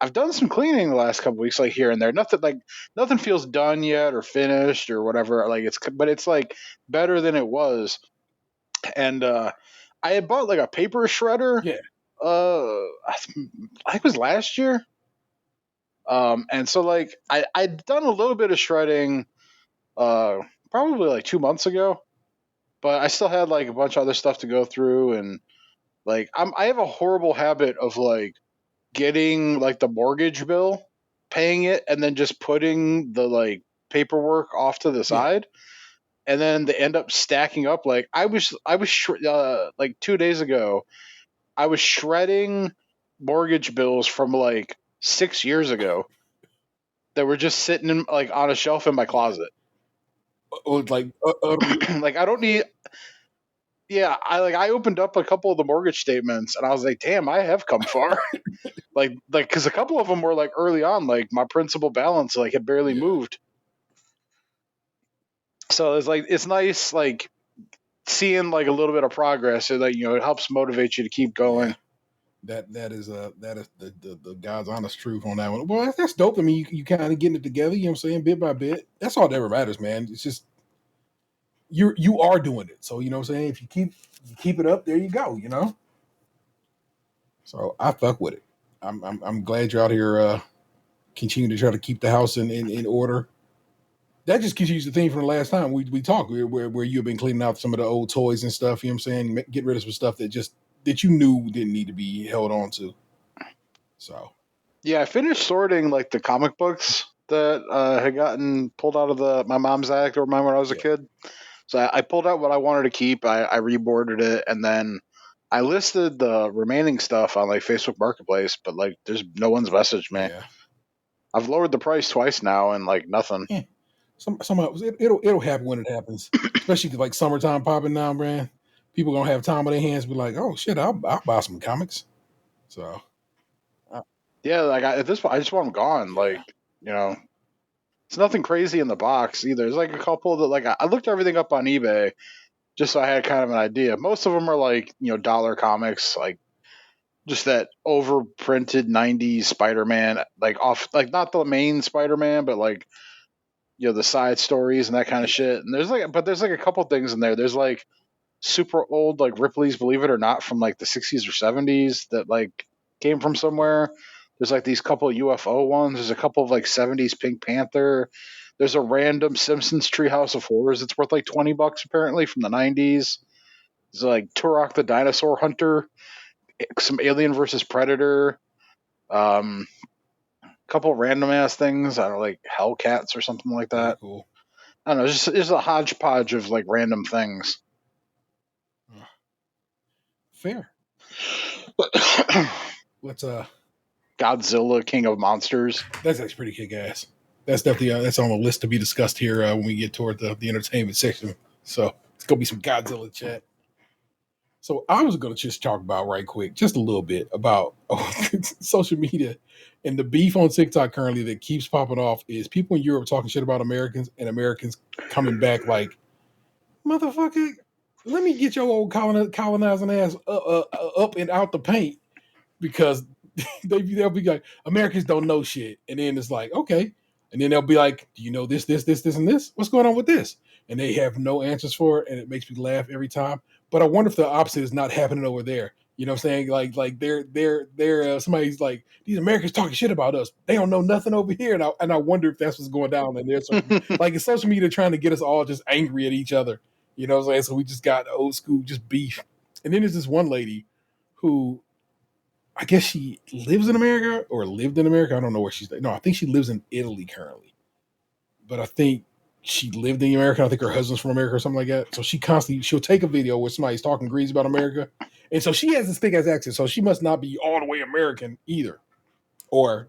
I've done some cleaning the last couple weeks, like here and there. Nothing feels done yet or finished or whatever. Like but it's like better than it was. And I had bought like a paper shredder. Yeah. I think it was last year. And so like I'd done a little bit of shredding, probably like 2 months ago, but I still had like a bunch of other stuff to go through, and like I have a horrible habit of like getting like the mortgage bill, paying it, and then just putting the like paperwork off to the side. And then they end up stacking up. Like I was like 2 days ago, I was shredding mortgage bills from like 6 years ago that were just sitting in like on a shelf in my closet. Like like I don't need. Yeah, I opened up a couple of the mortgage statements and I was like, damn, I have come far. like because a couple of them were like early on, like my principal balance like had barely moved. So it's like it's nice like seeing like a little bit of progress. So like it helps motivate you to keep going. Yeah. That is the God's honest truth on that one. Well, that's dope. I mean, you kind of getting it together. You know what I'm saying, bit by bit. That's all that ever matters, man. It's just you are doing it. So you know what I'm saying. If you keep it up, there you go. You know. So I fuck with it. I'm glad you're out here continuing to try to keep the house in order. That just continues the theme from the last time we talked, where you've been cleaning out some of the old toys and stuff. You know what I'm saying? Get rid of some stuff that you knew didn't need to be held on to. So yeah, I finished sorting like the comic books that had gotten pulled out of my mom's attic or mine when I was a kid. So I pulled out what I wanted to keep. I reboarded it, and then I listed the remaining stuff on like Facebook Marketplace. But like, there's no one's messaged me. yeah. I've lowered the price twice now, and like nothing. Yeah. Somehow it'll happen when it happens, especially like summertime popping now, man. People gonna have time on their hands, be like, oh shit, I'll buy some comics. So yeah, like at this point, I just want them gone. Like it's nothing crazy in the box either. There's like a couple that like I looked everything up on eBay just so I had kind of an idea. Most of them are like dollar comics, like just that overprinted '90s Spider-Man, like off like not the main Spider-Man, but like the side stories and that kind of shit. And there's like a couple things in there. There's like super old like Ripley's Believe It or Not from like the 60s or 70s that like came from somewhere. There's like these couple of UFO ones. There's a couple of like 70s Pink Panther. There's a random Simpsons Treehouse of Horrors that's worth like $20 apparently from the 90s. There's like Turok the Dinosaur Hunter, some Alien versus Predator, couple random ass things. I don't know, like Hellcats or something like that. cool. I don't know. It's a hodgepodge of like random things. Fair. Let's Godzilla, King of Monsters. That's actually pretty kick ass. That's definitely that's on the list to be discussed here when we get toward the entertainment section. So it's gonna be some Godzilla chat. So I was gonna just talk about right quick, just a little bit about social media and the beef on TikTok currently that keeps popping off is people in Europe talking shit about Americans and Americans coming back like, motherfucker, let me get your old colonizing ass up and out the paint because they'll be like, Americans don't know shit. And then it's like, okay. And then they'll be like, do you know this, and this? What's going on with this? And they have no answers for it. And it makes me laugh every time. But I wonder if the opposite is not happening over there. You know what I'm saying? Like they're somebody's like, these Americans talking shit about us. They don't know nothing over here. And I wonder if that's what's going down. And there's like it's social media trying to get us all just angry at each other. You know what I'm saying? So we just got old school just beef. And then there's this one lady who I guess she lives in America or lived in America. I don't know where she's. No, I think she lives in Italy currently. But I think she lived in America. I think her husband's from America or something like that. So she'll take a video where somebody's talking greasy about America. And so she has this thick ass accent. So she must not be all the way American either. Or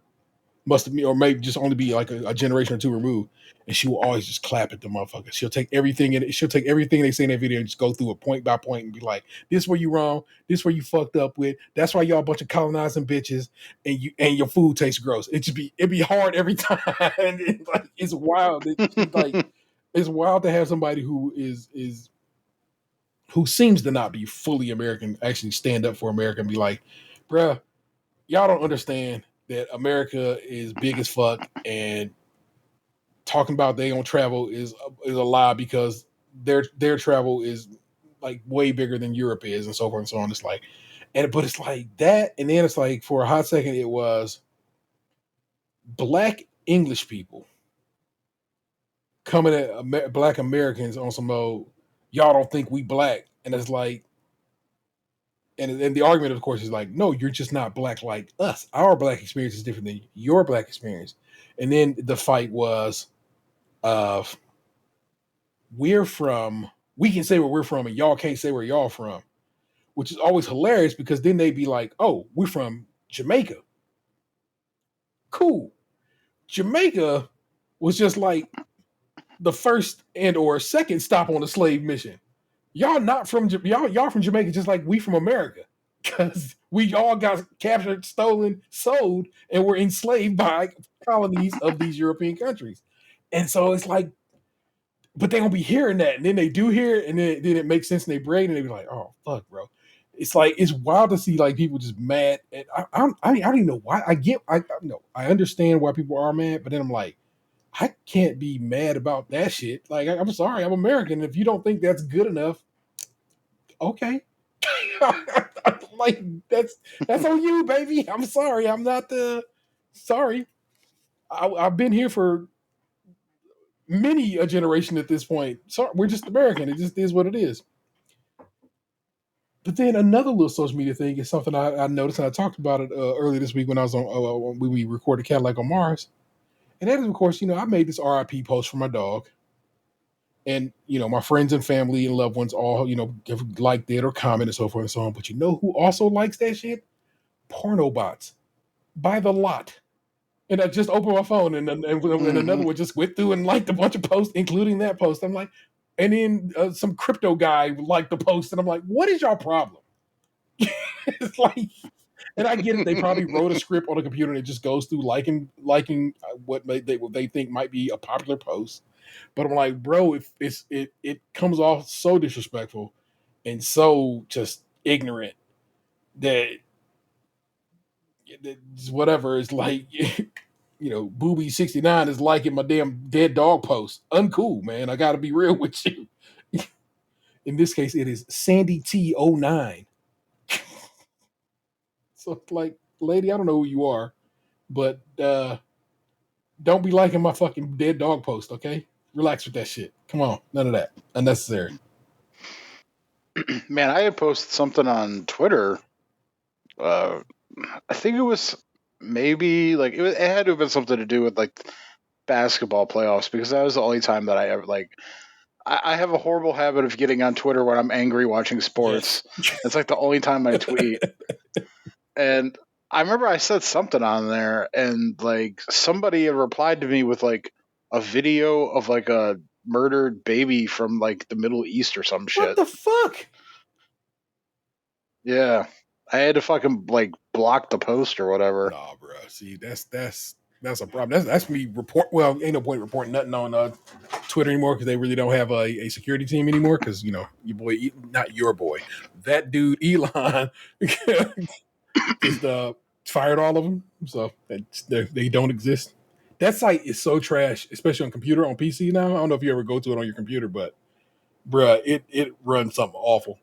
maybe just only be like a generation or two removed. And she will always just clap at the motherfuckers. She'll take everything they say in that video and just go through it point by point and be like, this where you wrong, this where you fucked up with. That's why y'all a bunch of colonizing bitches and your food tastes gross. It'd be hard every time. And it's wild. It's wild to have somebody who seems to not be fully American actually stand up for America and be like, bruh, y'all don't understand that America is big as fuck and talking about they don't travel is a lie because their travel is like way bigger than Europe is and so forth and so on. It's like, but it's like that, and then it's like for a hot second it was black English people coming at black Americans on some mode. Y'all don't think we black, and it's like, and the argument of course is like, no, you're just not black like us. Our black experience is different than your black experience. And then the fight was we can say where we're from and y'all can't say where y'all from, which is always hilarious because then they'd be like, oh, we're from Jamaica. Cool. Jamaica was just like the first and or second stop on the slave mission. y'all not from y'all from Jamaica, just like we from America, because we all got captured, stolen, sold, and were enslaved by colonies of these European countries. And so it's like, but they don't be hearing that, and then they do hear it, and then it makes sense in their brain, and they be like, "Oh fuck, bro." It's like it's wild to see like people just mad, and I don't even know why. I understand why people are mad, but then I'm like, I can't be mad about that shit. Like I'm sorry, I'm American. If you don't think that's good enough, okay. Like that's on you, baby. I'm sorry. I'm not the sorry. I've been here for many a generation at this point. Sorry, we're just American. It just is what it is. But then another little social media thing is something I noticed, and I talked about it earlier this week when I was on when we recorded Cadillac on Mars. And that is, of course, I made this RIP post for my dog. And, my friends and family and loved ones all, have liked it or commented and so forth and so on. But you know who also likes that shit? Porno bots. By the lot. And I just opened my phone and another one just went through and liked a bunch of posts, including that post. I'm like, and then some crypto guy liked the post. And I'm like, what is your problem? It's like, and I get it. They probably wrote a script on a computer and it just goes through liking what they think might be a popular post. But I'm like, bro, it comes off so disrespectful and so just ignorant that whatever is like, Booby69 is liking my damn dead dog post. Uncool, man. I got to be real with you. In this case, it is Sandy T09. So, like, lady, I don't know who you are, but don't be liking my fucking dead dog post, okay? Relax with that shit. Come on. None of that. Unnecessary. Man, I had posted something on Twitter. I think it was maybe like it had to have been something to do with like basketball playoffs, because that was the only time that I ever I have a horrible habit of getting on Twitter when I'm angry watching sports. Yes. It's like the only time I tweet. And I remember I said something on there, and like somebody had replied to me with like a video of like a murdered baby from like the Middle East or some shit. What the fuck? Yeah. I had to fucking like block the post or whatever. Nah, bro. See, that's a problem. That's me report. Well, ain't no point reporting nothing on Twitter anymore, because they really don't have a security team anymore. Because your boy, not your boy, that dude Elon, just fired all of them. So they don't exist. That site is so trash, especially on computer, on PC now. I don't know if you ever go to it on your computer, but bruh, it runs something awful.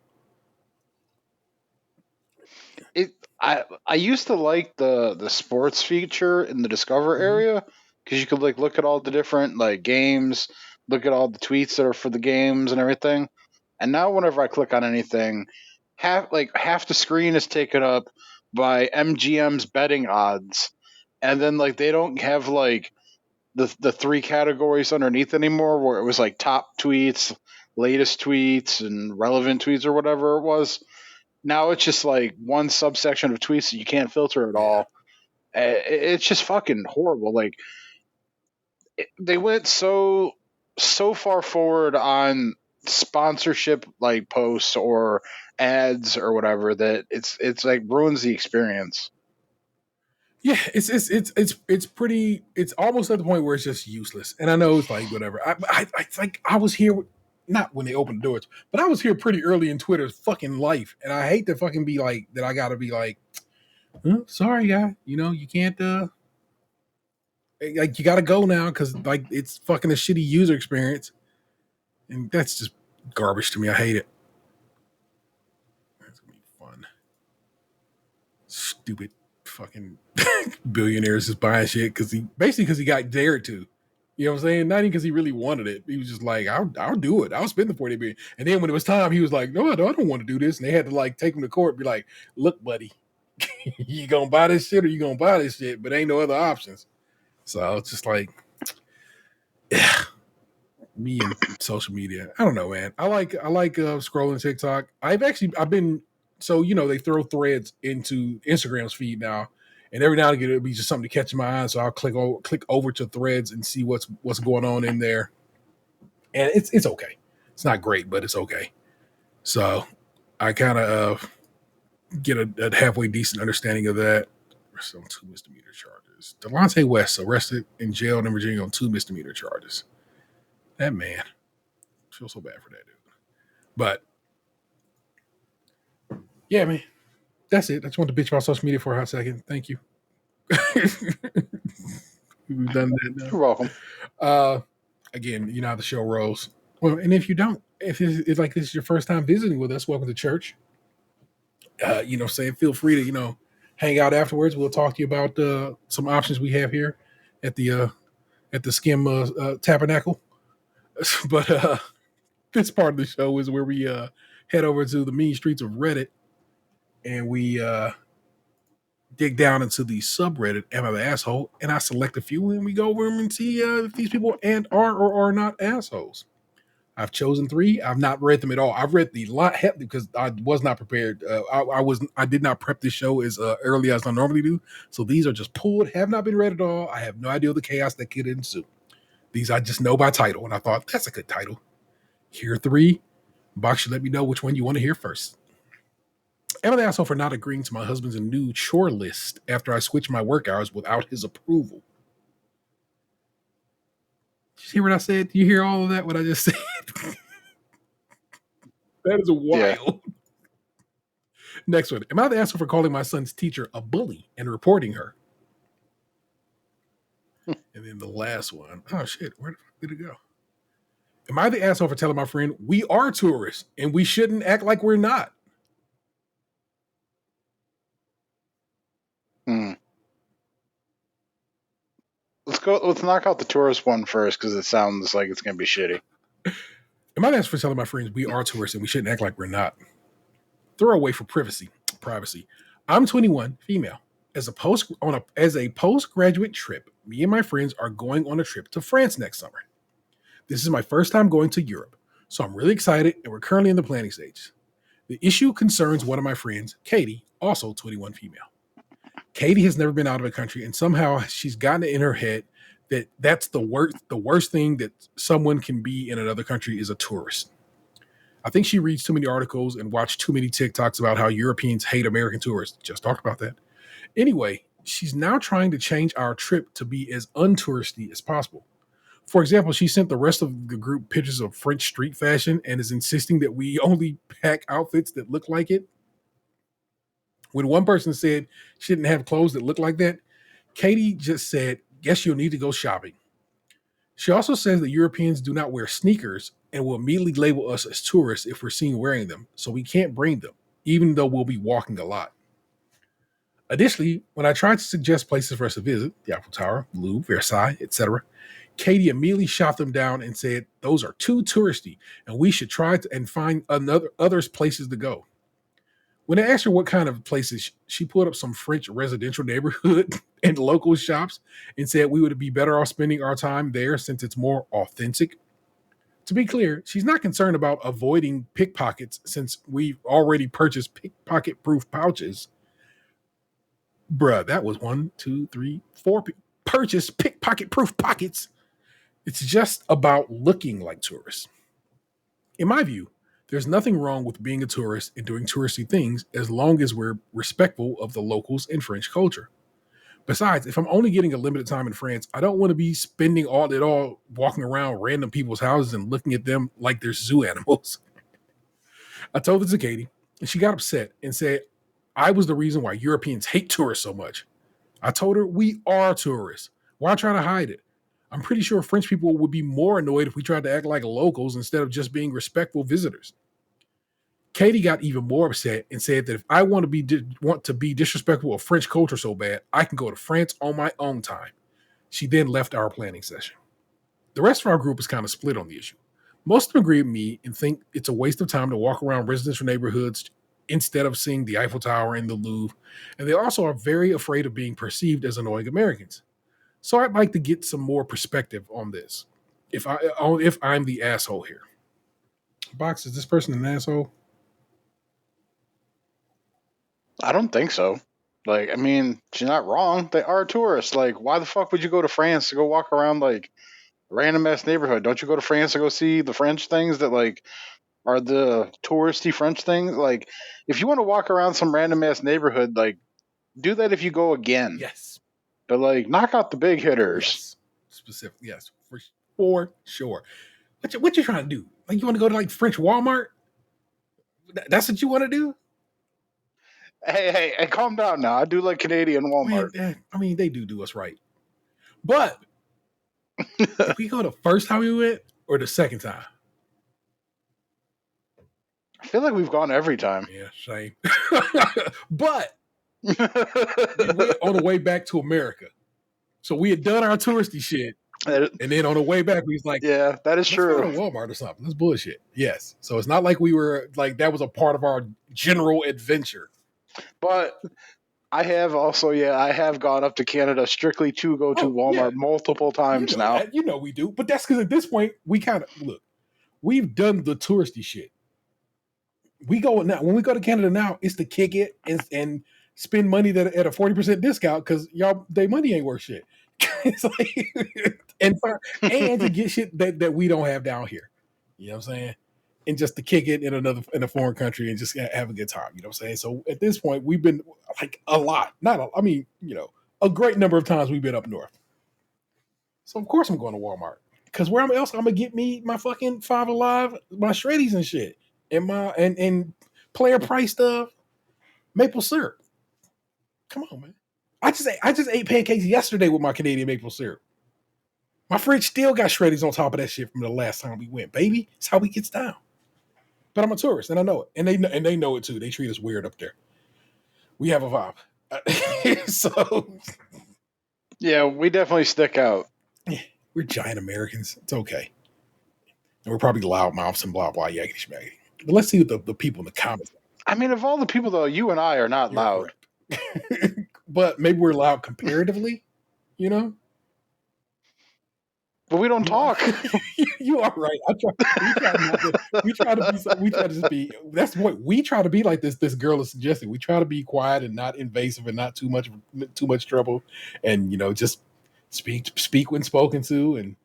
I used to like the sports feature in the Discover area, because you could like look at all the different like games, look at all the tweets that are for the games and everything. And now whenever I click on anything, half the screen is taken up by MGM's betting odds, and then like they don't have like the three categories underneath anymore, where it was like top tweets, latest tweets, and relevant tweets or whatever it was. Now it's just like one subsection of tweets that you can't filter at all. It's just fucking horrible. Like they went so far forward on sponsorship like posts or ads or whatever that it's like ruins the experience. Yeah, it's pretty. It's almost at the point where it's just useless. And I know it's like whatever. It's like I was here. Not when they opened the doors, but I was here pretty early in Twitter's fucking life, and I hate to fucking be like that. I gotta be like, sorry, guy. You can't. Like you gotta go now, because like it's fucking a shitty user experience, and that's just garbage to me. I hate it. That's gonna be fun. Stupid fucking billionaires just buying shit because he got dared to. You know what I'm saying? Not even because he really wanted it. He was just like, I'll do it. I'll spend the $40 billion. And then when it was time, he was like, no, I don't want to do this. And they had to like take him to court and be like, look, buddy, you gonna buy this shit or you gonna buy this shit? But ain't no other options. So it's just like, yeah, me and social media. I don't know, man. I like scrolling TikTok. I've been, so they throw threads into Instagram's feed now. And every now and again, it'll be just something to catch my eye. So I'll click over to threads and see what's going on in there. And it's okay. It's not great, but it's okay. So I kind of get a halfway decent understanding of that. Arrested on 2 misdemeanor charges. Delonte West arrested in jail in Virginia on 2 misdemeanor charges. That man. I feel so bad for that dude. But yeah, man. That's it. I just wanted to bitch about social media for a hot second. Thank you. We've done that now. You're welcome. Again, you know how the show rolls. Well, and if you don't, if it's like this is your first time visiting with us, welcome to church. Feel free to, hang out afterwards. We'll talk to you about some options we have here at the SKiM Tabernacle. But this part of the show is where we head over to the mean streets of Reddit and we dig down into the subreddit Am I the Asshole? And I select a few and we go over them and see if these people are or are not assholes. I've chosen 3. I've not read them at all. I've read the lot because I was not prepared. I did not prep this show as early as I normally do. So these are just pulled, have not been read at all. I have no idea the chaos that could ensue. These I just know by title. And I thought, that's a good title. Here are 3. Box should let me know which one you want to hear first. Am I the asshole for not agreeing to my husband's new chore list after I switched my work hours without his approval? Did you hear what I said? Do you hear all of that, what I just said? That is wild. Yeah. Next one. Am I the asshole for calling my son's teacher a bully and reporting her? And then the last one. Oh, shit. Where the fuck did it go? Am I the asshole for telling my friend we are tourists and we shouldn't act like we're not? Let's knock out the tourist one first because it sounds like it's going to be shitty. Am I the asshole for telling my friends we are tourists and we shouldn't act like we're not? Throwaway for privacy. I'm 21, female. As a postgraduate trip, me and my friends are going on a trip to France next summer. This is my first time going to Europe, so I'm really excited and we're currently in the planning stage. The issue concerns one of my friends, Katie, also 21 female. Katie has never been out of the country, and somehow she's gotten it in her head that that's the worst thing that someone can be in another country is a tourist. I think she reads too many articles and watched too many TikToks about how Europeans hate American tourists. Just talked about that. Anyway, she's now trying to change our trip to be as untouristy as possible. For example, she sent the rest of the group pictures of French street fashion and is insisting that we only pack outfits that look like it. When one person said she didn't have clothes that look like that, Katie just said, guess you'll need to go shopping. She also says that Europeans do not wear sneakers and will immediately label us as tourists if we're seen wearing them, so we can't bring them, even though we'll be walking a lot. Additionally, when I tried to suggest places for us to visit, the Eiffel Tower, Louvre, Versailles, etc., Katie immediately shot them down and said, those are too touristy, and we should try and find other places to go. When I asked her what kind of places, she pulled up some French residential neighborhood and local shops and said we would be better off spending our time there since it's more authentic. To be clear, she's not concerned about avoiding pickpockets since we've already purchased pickpocket-proof pouches. Bruh, that was 1, 2, 3, 4 purchased pickpocket-proof pockets. It's just about looking like tourists. In my view, there's nothing wrong with being a tourist and doing touristy things as long as we're respectful of the locals and French culture. Besides, if I'm only getting a limited time in France, I don't want to be spending all it all walking around random people's houses and looking at them like they're zoo animals. I told this to Katie, and she got upset and said I was the reason why Europeans hate tourists so much. I told her we are tourists. Why try to hide it? I'm pretty sure French people would be more annoyed if we tried to act like locals instead of just being respectful visitors. Katie got even more upset and said that if I want to be disrespectful of French culture so bad, I can go to France on my own time. She then left our planning session. The rest of our group is kind of split on the issue. Most of them agree with me and think it's a waste of time to walk around residential neighborhoods instead of seeing the Eiffel Tower and the Louvre, and they also are very afraid of being perceived as annoying Americans. So I'd like to get some more perspective on this. If I'm the asshole here. Box, is this person an asshole? I don't think so. Like, I mean, she's not wrong. They are tourists. Like, why the fuck would you go to France to go walk around like random ass neighborhood? Don't you go to France to go see the French things that like are the touristy French things. Like, if you want to walk around some random ass neighborhood, like, do that if you go again. Yes. But like, knock out the big hitters. Yes. Specific. Yes. For sure. What you trying to do? Like, you want to go to like French Walmart? That's what you want to do? Hey, calm down now. I do like Canadian Walmart. I mean, they do us right. But did we go the first time we went or the second time? I feel like we've gone every time. Yeah, same. But we went on the way back to America. So we had done our touristy shit. And then on the way back, we was like, yeah, that is true. Let's go to Walmart or something. That's bullshit. Yes. So it's not like we were like, that was a part of our general adventure. But I have also, I have gone up to Canada strictly to go to Walmart multiple times now. You know we do. But that's because at this point, we kind of, look, we've done the touristy shit. We go now, when we go to Canada now, it's to kick it and spend money that at a 40% discount because y'all, their money ain't worth shit. It's like, and to get shit that we don't have down here. You know what I'm saying? And just to kick it in a foreign country and just have a good time. You know what I'm saying? So at this point, we've been like a great number of times we've been up north. So of course I'm going to Walmart. Because where else I'm gonna get me my fucking Five Alive, my shreddies and shit. And my and player price stuff, maple syrup. Come on, man. I just ate pancakes yesterday with my Canadian maple syrup. My fridge still got shreddies on top of that shit from the last time we went, baby. It's how we gets down. But I'm a tourist and I know it, and they know it too. They treat us weird up there. We have a vibe, so yeah, we definitely stick out. We're giant Americans. It's okay, and we're probably loudmouths and blah blah yakety schmackety. But let's see what the people in the comments. I mean, of all the people though, you and I are not loud. But maybe we're loud comparatively, you know. But we don't talk. You are right. We try to just be. That's what we try to be like. This girl is suggesting. We try to be quiet and not invasive and not too much trouble, and just speak when spoken to and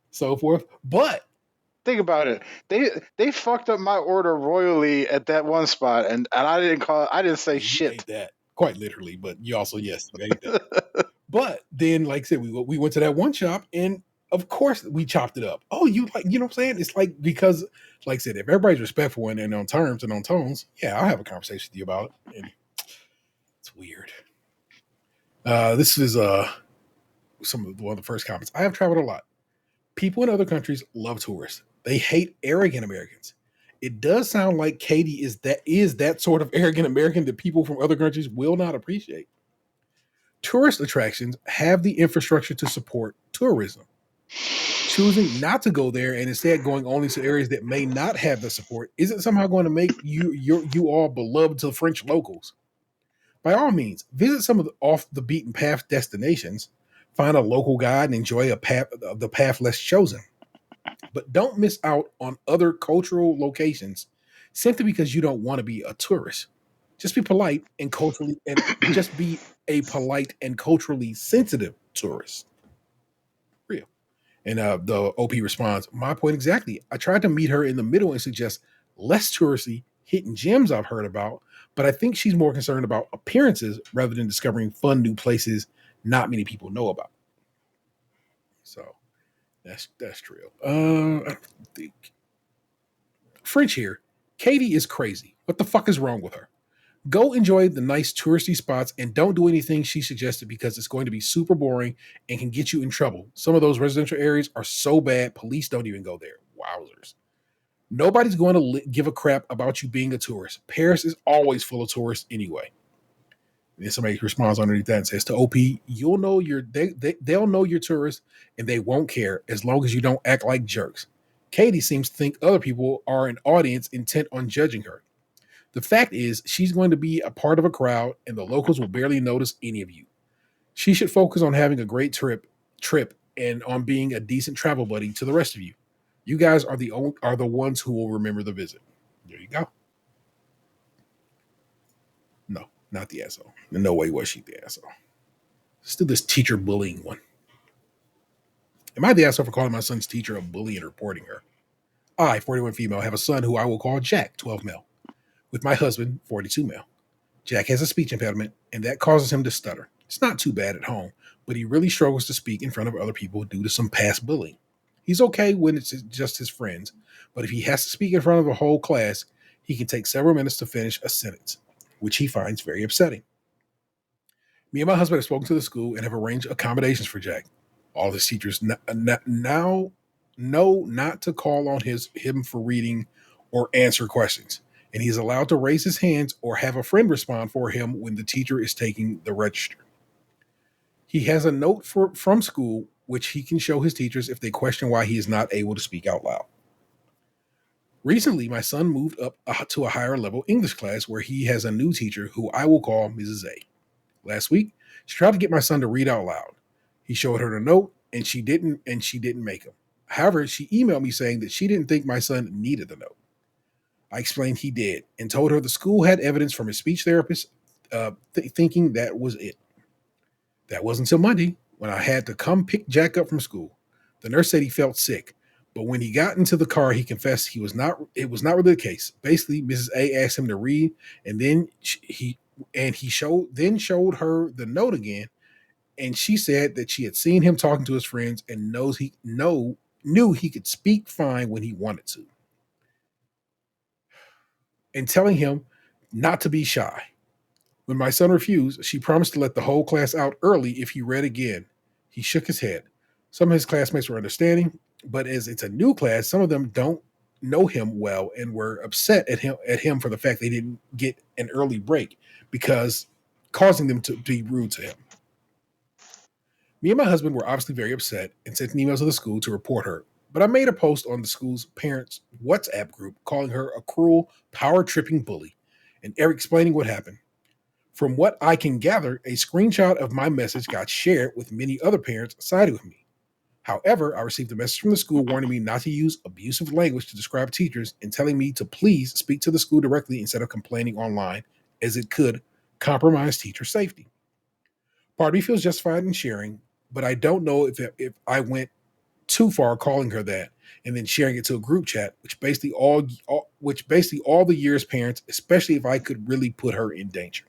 so forth. But think about it. They fucked up my order royally at that one spot, and I didn't say shit. Ate that quite literally, but you also you ate that. But then, like I said, we went to that one shop and. Of course, we chopped it up. Oh, you know what I'm saying? It's like, because, like I said, if everybody's respectful and on terms and on tones, I'll have a conversation with you about it. And it's weird. This is one of the first comments. I have traveled a lot. People in other countries love tourists. They hate arrogant Americans. It does sound like Katie is that sort of arrogant American that people from other countries will not appreciate. Tourist attractions have the infrastructure to support tourism. Choosing not to go there and instead going only to areas that may not have the support isn't somehow going to make you all beloved to French locals. By all means, visit some of the off the beaten path destinations, find a local guide and enjoy the path less chosen. But don't miss out on other cultural locations simply because you don't want to be a tourist. Just be polite and just be a polite and culturally sensitive tourist. And the OP responds, my point exactly. I tried to meet her in the middle and suggest less touristy hidden gems I've heard about, but I think she's more concerned about appearances rather than discovering fun new places not many people know about. So that's true. I think French here. Katie is crazy. What the fuck is wrong with her? Go enjoy the nice touristy spots and don't do anything she suggested because it's going to be super boring and can get you in trouble. Some of those residential areas are so bad, police don't even go there. Wowzers. Nobody's going to give a crap about you being a tourist. Paris is always full of tourists anyway. And then somebody responds underneath that and says to OP, they'll know you're tourists and they won't care as long as you don't act like jerks. Katie seems to think other people are an audience intent on judging her. The fact is, she's going to be a part of a crowd, and the locals will barely notice any of you. She should focus on having a great trip, and on being a decent travel buddy to the rest of you. You guys are the ones who will remember the visit. There you go. No, not the asshole. In no way was she the asshole. Let's do this teacher bullying one. Am I the asshole for calling my son's teacher a bully and reporting her? I, 41 female, have a son who I will call Jack, 12 male, with my husband, 42 male. Jack has a speech impediment, and that causes him to stutter. It's not too bad at home, but he really struggles to speak in front of other people due to some past bullying. He's okay when it's just his friends, but if he has to speak in front of a whole class, he can take several minutes to finish a sentence, which he finds very upsetting. Me and my husband have spoken to the school and have arranged accommodations for Jack. All his teachers now know not to call on him for reading or answer questions, and he's allowed to raise his hands or have a friend respond for him when the teacher is taking the register. He has a note from school which he can show his teachers if they question why he is not able to speak out loud. Recently, my son moved up to a higher level English class where he has a new teacher who I will call Mrs. A. Last week, she tried to get my son to read out loud. He showed her the note, and she didn't make him. However, she emailed me saying that she didn't think my son needed the note. I explained he did and told her the school had evidence from his speech therapist thinking that was it. That wasn't until Monday when I had to come pick Jack up from school. The nurse said he felt sick, but when he got into the car, he confessed it was not really the case. Basically, Mrs. A asked him to read, and then he showed her the note again, and she said that she had seen him talking to his friends and knew he could speak fine when he wanted to, and telling him not to be shy. When my son refused, she promised to let the whole class out early if he read again. He shook his head. Some of his classmates were understanding, but as it's a new class, some of them don't know him well and were upset at him for the fact they didn't get an early break, because causing them to be rude to him. Me and my husband were obviously very upset and sent emails to the school to report her, but I made a post on the school's parents' WhatsApp group calling her a cruel, power-tripping bully and explaining what happened. From what I can gather, a screenshot of my message got shared with many other parents siding with me. However, I received a message from the school warning me not to use abusive language to describe teachers and telling me to please speak to the school directly instead of complaining online, as it could compromise teacher safety. Part of me feels justified in sharing, but I don't know if I went too far calling her that and then sharing it to a group chat, which basically all the year's parents, especially if I could really put her in danger.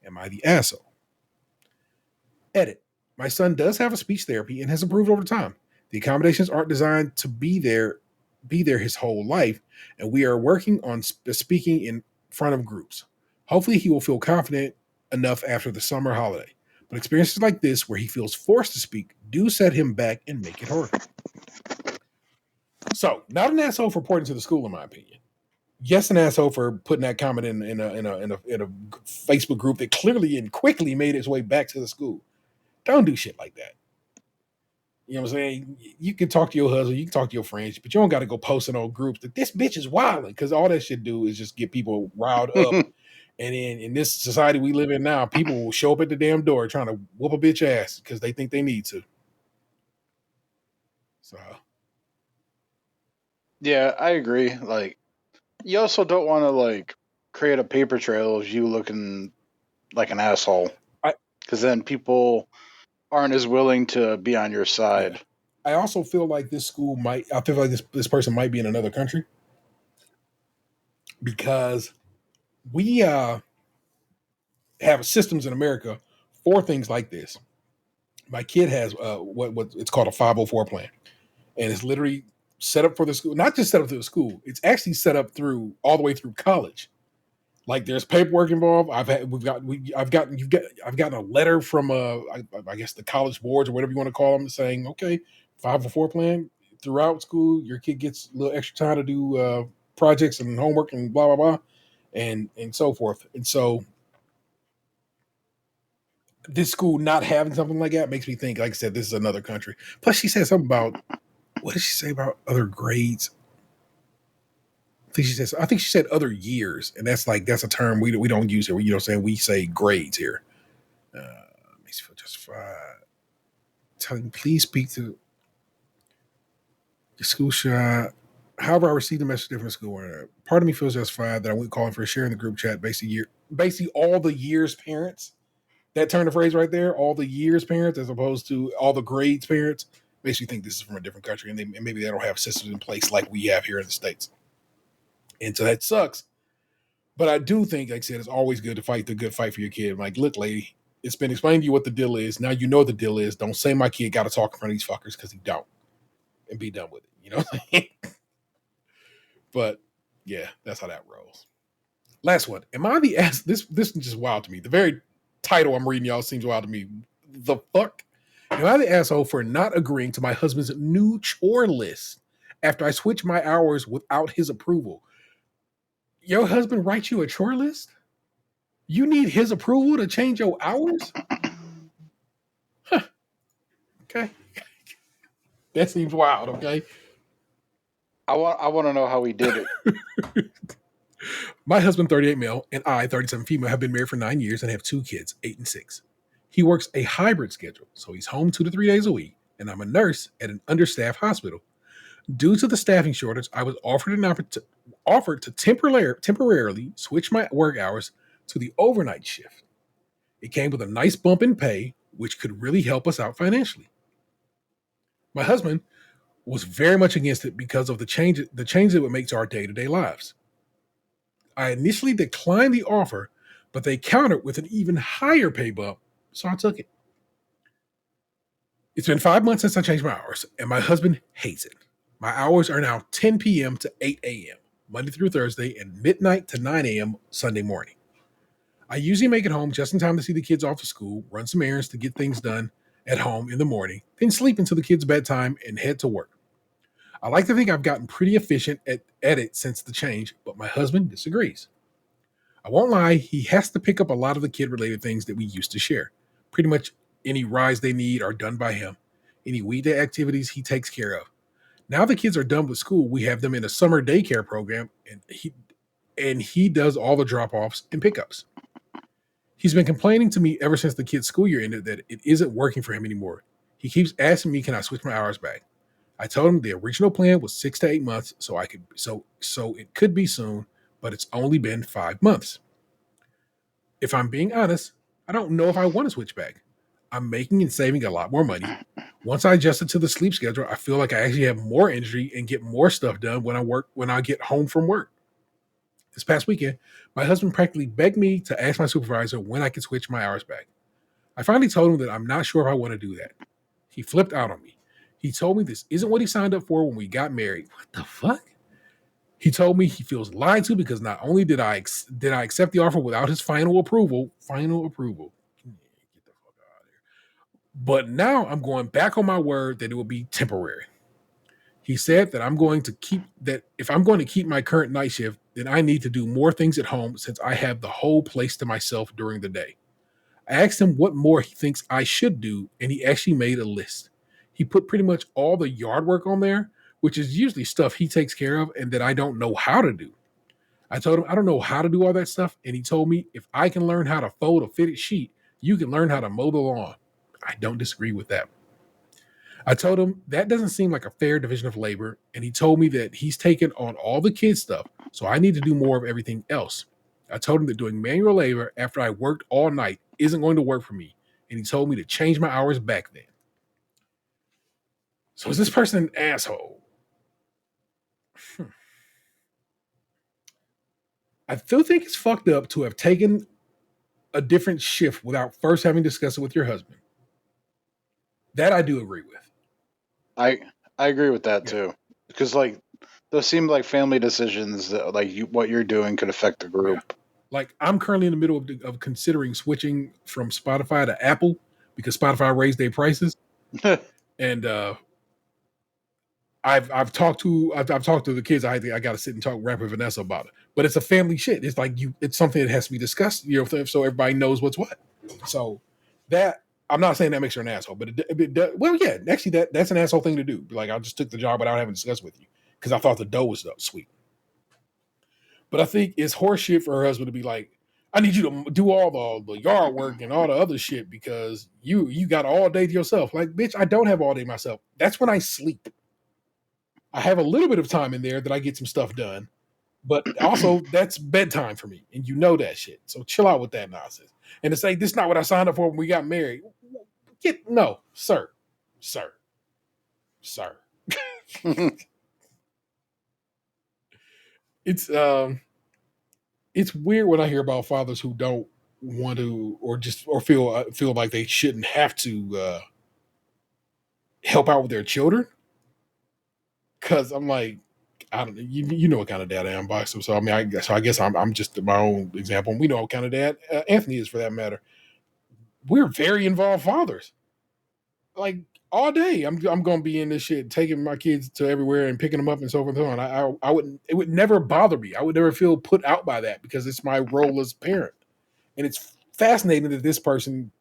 Am I the asshole? Edit. My son does have a speech therapy and has improved over time. The accommodations aren't designed to be there his whole life, and we are working on speaking in front of groups. Hopefully he will feel confident enough after the summer holiday. But experiences like this, where he feels forced to speak, do set him back and make it harder. So, not an asshole for reporting to the school, in my opinion. Yes, an asshole for putting that comment in a Facebook group that clearly and quickly made its way back to the school. Don't do shit like that. You know what I'm saying? You can talk to your husband, you can talk to your friends, but you don't got to go posting on groups that this bitch is wilding, because all that shit do is just get people riled up. And in this society we live in now, people will show up at the damn door trying to whoop a bitch ass because they think they need to. So, yeah, I agree. Like, you also don't want to like create a paper trail of you looking like an asshole, because then people aren't as willing to be on your side. Yeah. I also feel like this person might be in another country, because we have systems in America for things like this. My kid has what it's called a 504 plan, and it's literally set up for the school. Not just set up through the school; it's actually set up all the way through college. Like, there's paperwork involved. I've gotten a letter from I guess the college boards or whatever you want to call them, saying, okay, 504 plan throughout school. Your kid gets a little extra time to do projects and homework and blah blah blah, and so forth. And so, this school not having something like that makes me think, like I said, this is another country. Plus, she said something about, what did she say about other grades? I think she said other years, and that's a term we don't use here. You know what I'm saying? We say grades here. Makes me feel justified. Telling, please speak to the school shot. However, I received a message from the school. Part of me feels justified that I went calling for a share in the group chat. Basically all the years parents. That turn of phrase right there, all the years parents, as opposed to all the grades parents. Makes you think this is from a different country, and maybe they don't have systems in place like we have here in the States. And so that sucks. But I do think, like I said, it's always good to fight the good fight for your kid. I'm like, look, lady, it's been explained to you what the deal is. Now you know what the deal is. Don't say my kid got to talk in front of these fuckers because he don't. And be done with it. You know what I'm saying? But yeah, that's how that rolls. Last one. Am I the ass? This is just wild to me. The very title I'm reading y'all seems wild to me. The fuck? Am I the asshole for not agreeing to my husband's new chore list after I switch my hours without his approval? Your husband writes you a chore list? You need his approval to change your hours? Huh. Okay. That seems wild, okay? I want to know how he did it. My husband, 38 male, and I, 37 female, have been married for 9 years and have 2 kids, 8 and 6. He works a hybrid schedule, so he's home 2 to 3 days a week, and I'm a nurse at an understaffed hospital. Due to the staffing shortage, I was offered to temporarily switch my work hours to the overnight shift. It came with a nice bump in pay, which could really help us out financially. My husband was very much against it because of the change it would make to our day-to-day lives. I initially declined the offer, but they countered with an even higher pay bump, so I took it. It's been 5 months since I changed my hours, and my husband hates it. My hours are now 10 p.m. to 8 a.m., Monday through Thursday, and midnight to 9 a.m. Sunday morning. I usually make it home just in time to see the kids off to school, run some errands to get things done at home in the morning, then sleep until the kids' bedtime and head to work. I like to think I've gotten pretty efficient at it since the change, but my husband disagrees. I won't lie, he has to pick up a lot of the kid-related things that we used to share. Pretty much any rides they need are done by him. Any weekday activities he takes care of. Now the kids are done with school, we have them in a summer daycare program, and he does all the drop-offs and pickups. He's been complaining to me ever since the kids' school year ended that it isn't working for him anymore. He keeps asking me, can I switch my hours back? I told him the original plan was 6 to 8 months, so it could be soon, but it's only been 5 months. If I'm being honest, I don't know if I want to switch back. I'm making and saving a lot more money. Once I adjusted to the sleep schedule, I feel like I actually have more energy and get more stuff done when I get home from work. This past weekend, my husband practically begged me to ask my supervisor when I could switch my hours back. I finally told him that I'm not sure if I want to do that. He flipped out on me. He told me this isn't what he signed up for when we got married. What the fuck? He told me he feels lied to because not only did I accept the offer without his final approval, get the fuck out of here. But now I'm going back on my word that it will be temporary. He said that if I'm going to keep my current night shift, then I need to do more things at home since I have the whole place to myself during the day. I asked him what more he thinks I should do, and he actually made a list. He put pretty much all the yard work on there, which is usually stuff he takes care of and that I don't know how to do. I told him I don't know how to do all that stuff, and he told me if I can learn how to fold a fitted sheet, you can learn how to mow the lawn. I don't disagree with that. I told him that doesn't seem like a fair division of labor, and he told me that he's taken on all the kids' stuff, so I need to do more of everything else. I told him that doing manual labor after I worked all night isn't going to work for me, and he told me to change my hours back then. So is this person an asshole? I still think it's fucked up to have taken a different shift without first having discussed it with your husband. That I do agree with. I agree with that too, because like those seem like family decisions that what you're doing could affect the group. Yeah. Like I'm currently in the middle of considering switching from Spotify to Apple because Spotify raised their prices, and I've talked to the kids. I got to sit and talk rap with Vanessa about it, but it's a family shit. It's like it's something that has to be discussed, so everybody knows what's what. So that. I'm not saying that makes her an asshole, but actually that's an asshole thing to do. Like I just took the job without having discussed with you because I thought the dough was sweet. But I think it's horseshit for her husband to be like, I need you to do all the yard work and all the other shit because you got all day to yourself. Like, bitch, I don't have all day myself. That's when I sleep. I have a little bit of time in there that I get some stuff done, but also that's bedtime for me, and you know that shit. So chill out with that nonsense. And to say this is not what I signed up for when we got married. No, sir. sir. It's weird when I hear about fathers who don't want to or feel like they shouldn't have to help out with their children. Because I'm like, I don't you know what kind of dad I am, Boxer. So I mean, I guess I'm just my own example. And we know what kind of dad Anthony is, for that matter. We're very involved fathers. Like all day, I'm going to be in this shit, taking my kids to everywhere and picking them up and so forth and so on. I wouldn't. It would never bother me. I would never feel put out by that because it's my role as a parent. And it's fascinating that this person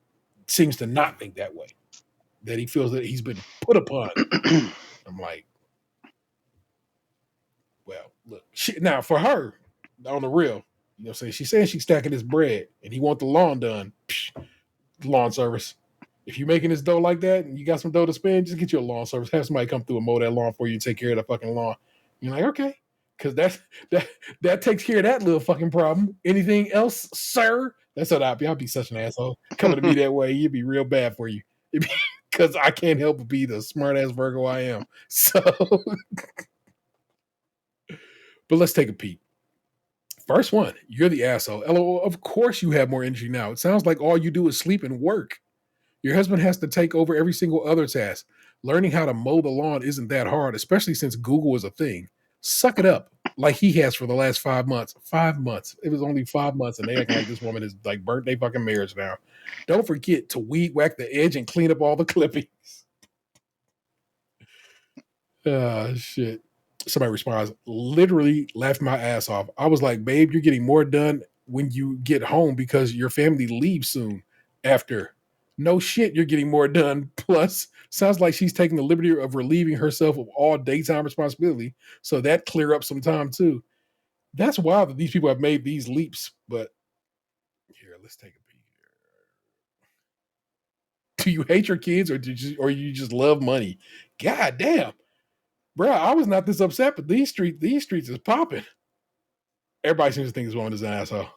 seems to not think that way. That he feels that he's been put upon. I'm like, well, look. Now, for her, on the real, you know what I'm saying? She's saying she's stacking his bread and he want the lawn done. Psh, lawn service. If you're making this dough like that and you got some dough to spend, just get you a lawn service. Have somebody come through and mow that lawn for you and take care of the fucking lawn. You're like, okay. Because that takes care of that little fucking problem. Anything else, sir? That's what I'll be such an asshole. Coming to me that way, it'd be real bad for you. Because I can't help but be the smart ass Virgo I am. So, but let's take a peek. First one, you're the asshole. LOL, of course you have more energy now. It sounds like all you do is sleep and work. Your husband has to take over every single other task. Learning how to mow the lawn isn't that hard, especially since Google is a thing. Suck it up like he has for the last 5 months. 5 months. It was only 5 months, and they acting like this woman is like burnt their fucking marriage now. Don't forget to weed whack the edge and clean up all the clippings. Shit. Somebody responds, literally laughed my ass off. I was like, babe, you're getting more done when you get home because your family leaves soon after. No shit, you're getting more done. Plus, sounds like she's taking the liberty of relieving herself of all daytime responsibility. So that clear up some time too. That's wild that these people have made these leaps. But here, let's take a peek here. Do you hate your kids or you just love money? God damn. Bro, I was not this upset, but these streets is popping. Everybody seems to think this woman is an asshole.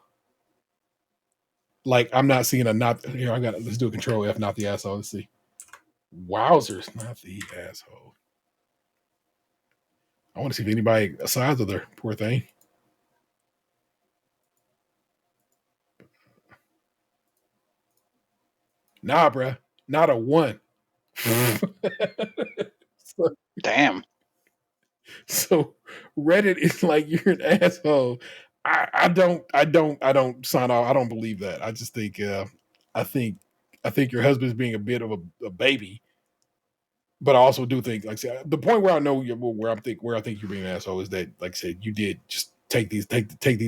Like, I'm not seeing a not here. Let's do a control F, not the asshole. Let's see. Wowzers, not the asshole. I want to see if anybody asides of her. Poor thing. Nah, bruh. Not a one. Damn. So Reddit is like, you're an asshole. I don't sign off. I don't believe that. I just think I think your husband's being a bit of a baby. But I also do think, like I said, the point where I know where I think you're being an asshole is that, like I said, you did just take these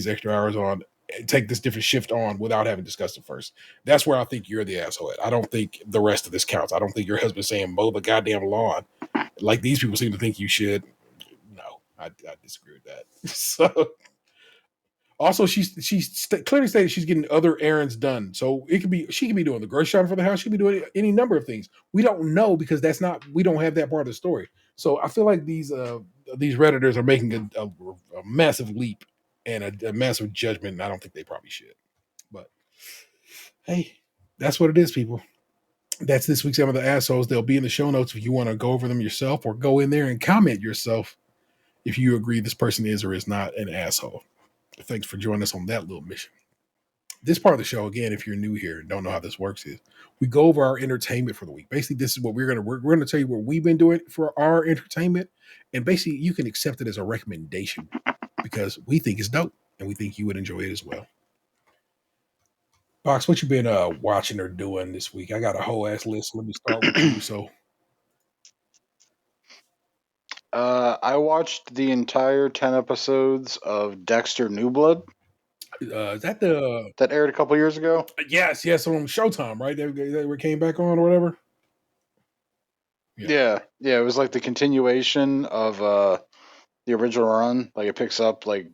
extra hours on, take this different shift on without having discussed it first. That's where I think you're the asshole at. I don't think the rest of this counts. I don't think your husband saying mow the goddamn lawn like these people seem to think you should. No, I disagree with that. So. Also, she's clearly stated she's getting other errands done. So she could be doing the grocery shopping for the house. She could be doing any number of things. We don't know because we don't have that part of the story. So I feel like these Redditors are making a massive leap and a massive judgment. And I don't think they probably should. But hey, that's what it is, people. That's this week's Some of the Assholes. They'll be in the show notes if you want to go over them yourself or go in there and comment yourself if you agree this person is or is not an asshole. Thanks for joining us on that little mission. This part of the show, again, if you're new here and don't know how this works, is we go over our entertainment for the week. Basically, this is what we're going to tell you what we've been doing for our entertainment, and basically, you can accept it as a recommendation because we think it's dope and we think you would enjoy it as well. Box, what you been watching or doing this week? I got a whole ass list. Let me start with you. So, I watched the entire 10 episodes of Dexter New Blood. Is that that aired a couple years ago? Yes, on Showtime, right? They came back on or whatever. Yeah. It was like the continuation of the original run. Like it picks up like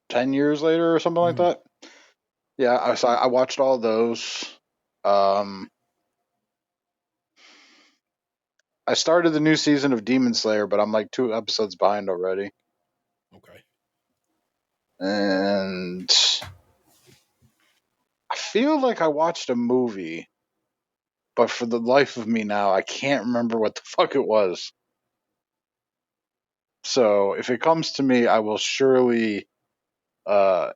10 years later or something like that. Yeah, I watched all those. I started the new season of Demon Slayer, but I'm like 2 episodes behind already. Okay. And I feel like I watched a movie, but for the life of me now, I can't remember what the fuck it was. So if it comes to me, I will surely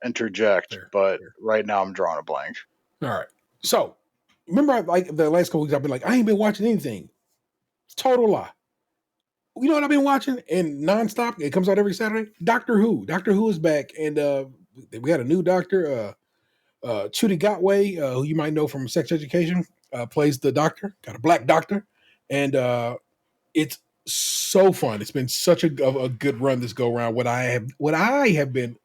interject. Fair, But fair. right now, I'm drawing a blank. All right. So remember, like the last couple weeks, I've been like, I ain't been watching anything. It's a total lie. You know what I've been watching and nonstop? It comes out every Saturday. Doctor Who. Doctor Who is back, and we got a new doctor. Chudy Gotway, who you might know from Sex Education, plays the doctor. Got a black doctor, and it's so fun. It's been such a good run this go around. What I have been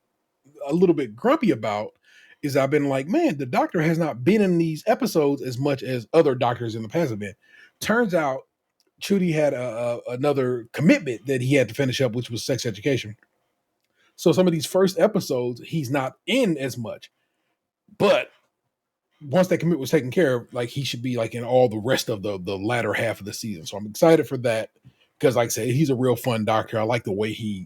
a little bit grumpy about is I've been like, man, the doctor has not been in these episodes as much as other doctors in the past have been. Turns out Chudy had another commitment that he had to finish up, which was Sex Education. So some of these first episodes, he's not in as much. But once that commitment was taken care of, like he should be like in all the rest of the latter half of the season. So I'm excited for that because, like I said, he's a real fun doctor. I like the way he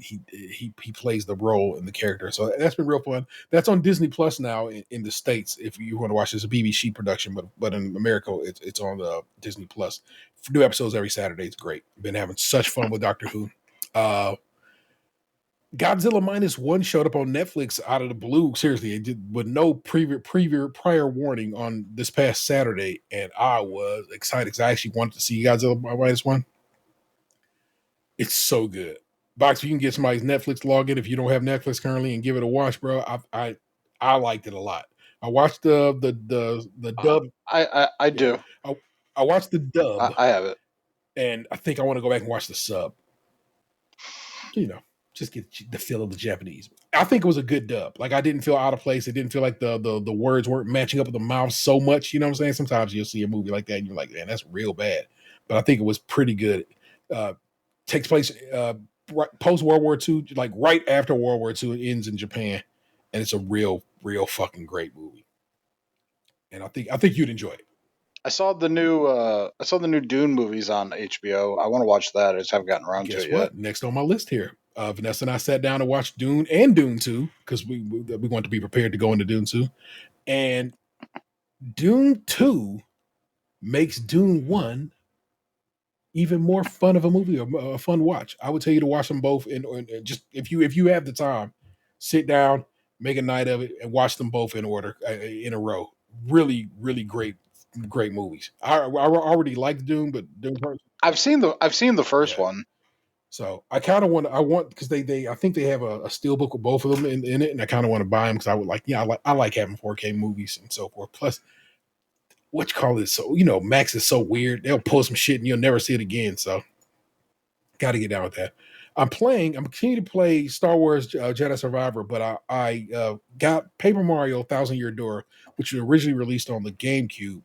plays the role and the character. So that's been real fun. That's on Disney Plus now in the States. If you want to watch this, a BBC production, but in America, it's on the Disney Plus. New episodes every Saturday. It's great. Been having such fun with Doctor Who. Godzilla -1 showed up on Netflix out of the blue. Seriously, it did with no prior warning on this past Saturday, and I was excited because I actually wanted to see Godzilla -1. It's so good. Box, you can get somebody's Netflix login if you don't have Netflix currently and give it a watch, bro. I liked it a lot. I watched the dub. I do. I watched the dub. I have it, and I think I want to go back and watch the sub. You know, just get the feel of the Japanese. I think it was a good dub. Like I didn't feel out of place. It didn't feel like the words weren't matching up with the mouth so much. You know what I'm saying? Sometimes you'll see a movie like that and you're like, man, that's real bad. But I think it was pretty good. Takes place post World War II, like right after World War II. It ends in Japan, and it's a real fucking great movie. And I think you'd enjoy it. I saw the new Dune movies on HBO. I want to watch that. I just haven't gotten around to it yet. Next on my list here, Vanessa and I sat down to watch Dune and Dune 2 because we want to be prepared to go into Dune 2. And Dune 2 makes Dune 1 even more fun of a movie, a fun watch. I would tell you to watch them both, and just if you have the time, sit down, make a night of it, and watch them both in order in a row. Really great movies. I already liked Dune, but Dune I've seen the first one. So I kind of want because they I think they have a steel book with both of them in it, and I kind of want to buy them because I would like I like having 4K movies and so forth. Plus, what you call it? So Max is so weird. They'll pull some shit and you'll never see it again. So got to get down with that. I'm continuing to play Star Wars Jedi Survivor, but I got Paper Mario Thousand Year Door, which was originally released on the GameCube.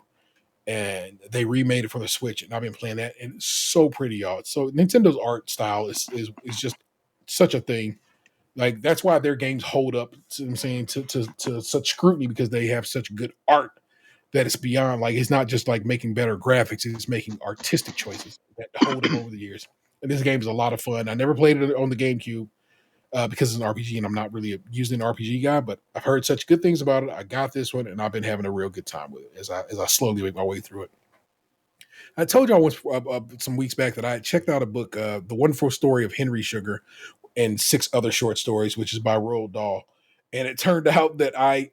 And they remade it for the Switch, and I've been playing that, and it's so pretty, y'all. So Nintendo's art style is just such a thing. Like that's why their games hold up. I'm saying to such scrutiny because they have such good art that it's beyond. Like it's not just like making better graphics; it's making artistic choices that hold up over the years. And this game is a lot of fun. I never played it on the GameCube because it's an RPG, and I'm not really using an RPG guy, but I've heard such good things about it. I got this one, and I've been having a real good time with it as I slowly make my way through it. I told y'all once some weeks back that I had checked out a book, The Wonderful Story of Henry Sugar, and 6 other short stories, which is by Roald Dahl. And it turned out that I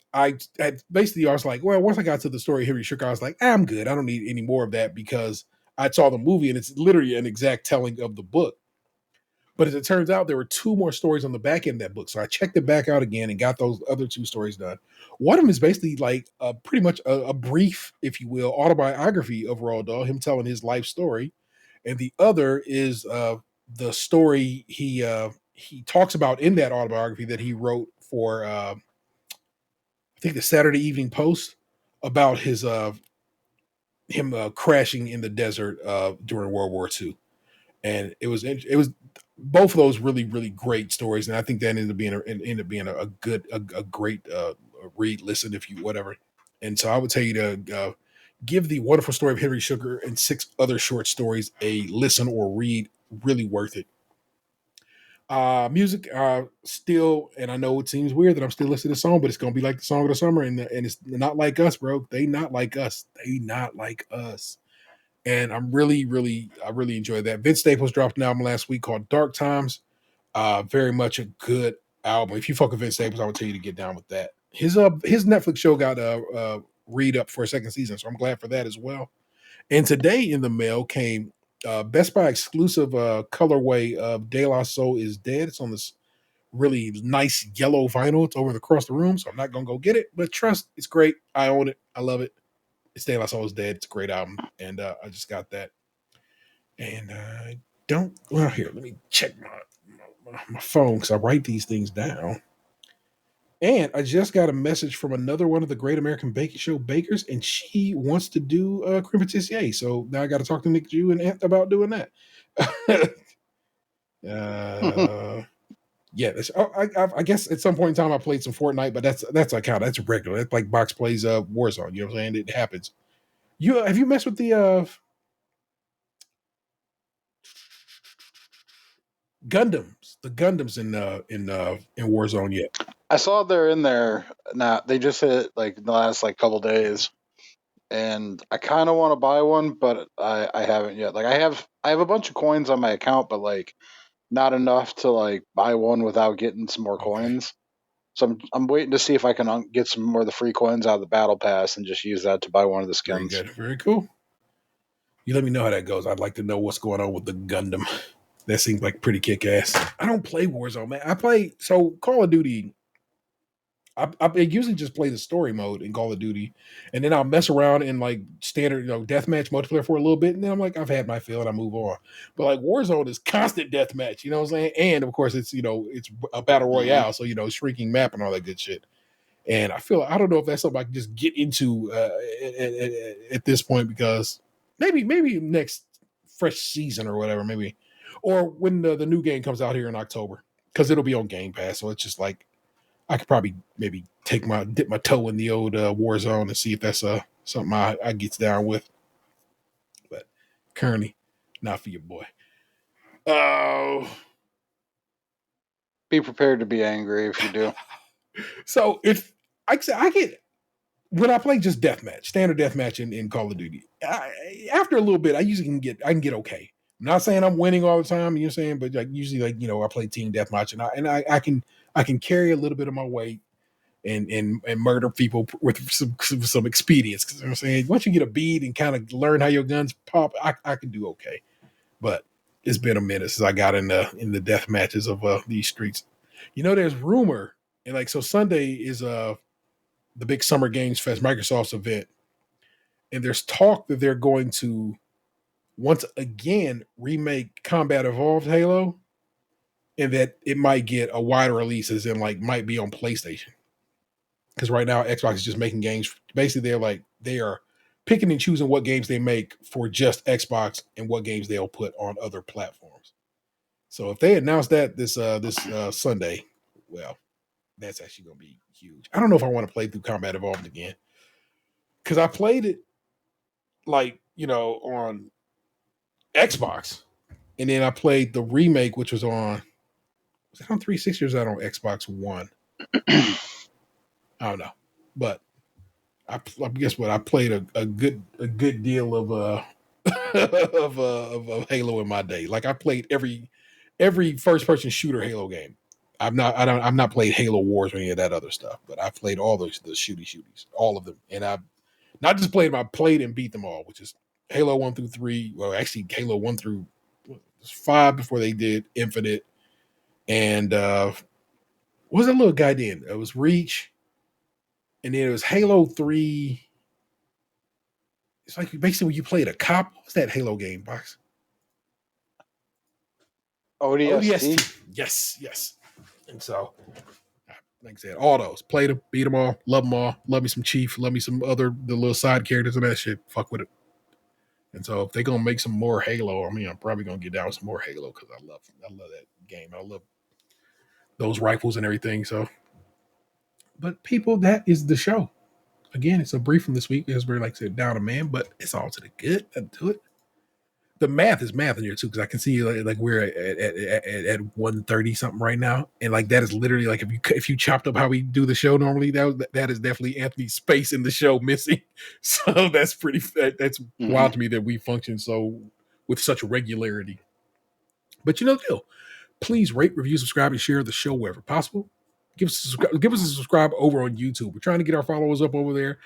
basically I was like, well, once I got to the story of Henry Sugar, I was like, I'm good. I don't need any more of that because I saw the movie, and it's literally an exact telling of the book. But as it turns out, there were 2 more stories on the back end of that book. So I checked it back out again and got those other 2 stories done. One of them is basically like pretty much a brief, if you will, autobiography of Roald Dahl, him telling his life story. And the other is the story he talks about in that autobiography that he wrote for, I think, the Saturday Evening Post about his him crashing in the desert during World War II. And it was both of those really great stories, and I think that ended up being a great read, listen, if you whatever. And so I would tell you to give The Wonderful Story of Henry Sugar and 6 other short stories a listen or read. Really worth it. Music still, and I know it seems weird that I'm still listening to the song, but it's gonna be like the song of the summer, and it's not like us, bro. They not like us. And I really enjoyed that. Vince Staples dropped an album last week called Dark Times. Very much a good album. If you fuck with Vince Staples, I would tell you to get down with that. His Netflix show got read up for a second season, so I'm glad for that as well. And today in the mail came Best Buy exclusive colorway of De La Soul is Dead. It's on this really nice yellow vinyl. It's over across the room, so I'm not gonna go get it. But trust, it's great. I own it. I love it. It's De La Soul is Dead. It's a great album, and I just got that. And I don't. Well, here, let me check my phone because I write these things down. And I just got a message from another one of the Great American Baking Show bakers, and she wants to do creme patissier. So now I got to talk to Nick Jew and Ant about doing that. Yeah, I guess at some point in time I played some Fortnite, but that's account. That's regular. That's like Box plays Warzone. You know what I'm saying? It happens. Have you messed with the Gundams? The Gundams in Warzone yet? I saw they're in there now. They just hit like the last like couple days, and I kind of want to buy one, but I haven't yet. Like I have a bunch of coins on my account, but like not enough to like buy one without getting some more coins. So I'm waiting to see if I can get some more of the free coins out of the battle pass and just use that to buy one of the skins. Very good, very cool. You let me know how that goes. I'd like to know what's going on with the Gundam. That seems like pretty kick ass. I don't play Warzone, man. I play Call of Duty. I usually just play the story mode in Call of Duty, and then I'll mess around in like standard, deathmatch multiplayer for a little bit, and then I'm like, I've had my fill, and I move on. But like Warzone is constant deathmatch, you know what I'm saying? And of course, it's it's a battle royale, so shrinking map and all that good shit. And I don't know if that's something I can just get into at this point, because maybe next fresh season or whatever, maybe, or when the new game comes out here in October, because it'll be on Game Pass, so it's just like. I could probably maybe dip my toe in the old Warzone and see if that's something I gets down with. But currently, not for your boy. Oh. Be prepared to be angry if you do. So if I get when I play just deathmatch, standard deathmatch in Call of Duty, after a little bit, I usually can get okay. I'm not saying I'm winning all the time, you know what I'm saying, but like usually I play team deathmatch and I can carry a little bit of my weight and murder people with some expedience. Because you know what I'm saying, once you get a bead and kind of learn how your guns pop, I can do okay. But it's been a minute since I got in the death matches of these streets. There's rumor, and so Sunday is the big Summer Games Fest, Microsoft's event, and there's talk that they're going to once again remake Combat Evolved Halo, and that it might get a wider release, as in like might be on PlayStation. Because right now Xbox is just making games. Basically, they are picking and choosing what games they make for just Xbox and what games they'll put on other platforms. So if they announce that this Sunday, well, that's actually going to be huge. I don't know if I want to play through Combat Evolved again, because I played it on Xbox, and then I played the remake, which was on 360 or was that on Xbox One? I don't know, but I guess what I played a good deal of of Halo in my day. Like I played every first person shooter Halo game. I'm not played Halo Wars or any of that other stuff, but I played all the shooties, all of them, and I not just played them. I played and beat them all, which is Halo 1 through 3. Well, actually Halo 1 through 5 before they did Infinite, and what was that little guy then? It was Reach. And then it was Halo 3. It's like basically when you played a cop. What's that Halo game, Box? ODST? Yes. And so, like I said, all those. Played them, beat them all, love them all. Love me some Chief, love me some the little side characters and that shit. Fuck with it. And so if they're going to make some more Halo, I'm probably going to get down with some more Halo, because I love that game. I love those rifles and everything. So, but people, that is the show. Again, it's a brief from this week because we're, like I said, down a man, but it's all to the good. To it. The math is math in here too, because I can see like we're at 130 something right now, and like that is literally like if you chopped up how we do the show normally, that is definitely Anthony's space in the show missing. So that's wild to me that we function so with such regularity. But you know the deal. Please rate, review, subscribe, and share the show wherever possible. Give us a subscribe over on YouTube. We're trying to get our followers up over there.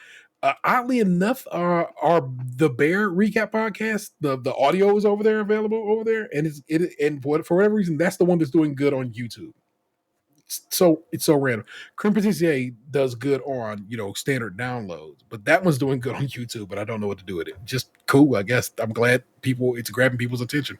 Oddly enough, our the Bear recap podcast, the audio is over there, available over there, and for whatever reason, that's the one that's doing good on YouTube. So it's so random. Krunchy does good on standard downloads, but that one's doing good on YouTube. But I don't know what to do with it. Just cool, I guess. I'm glad it's grabbing people's attention.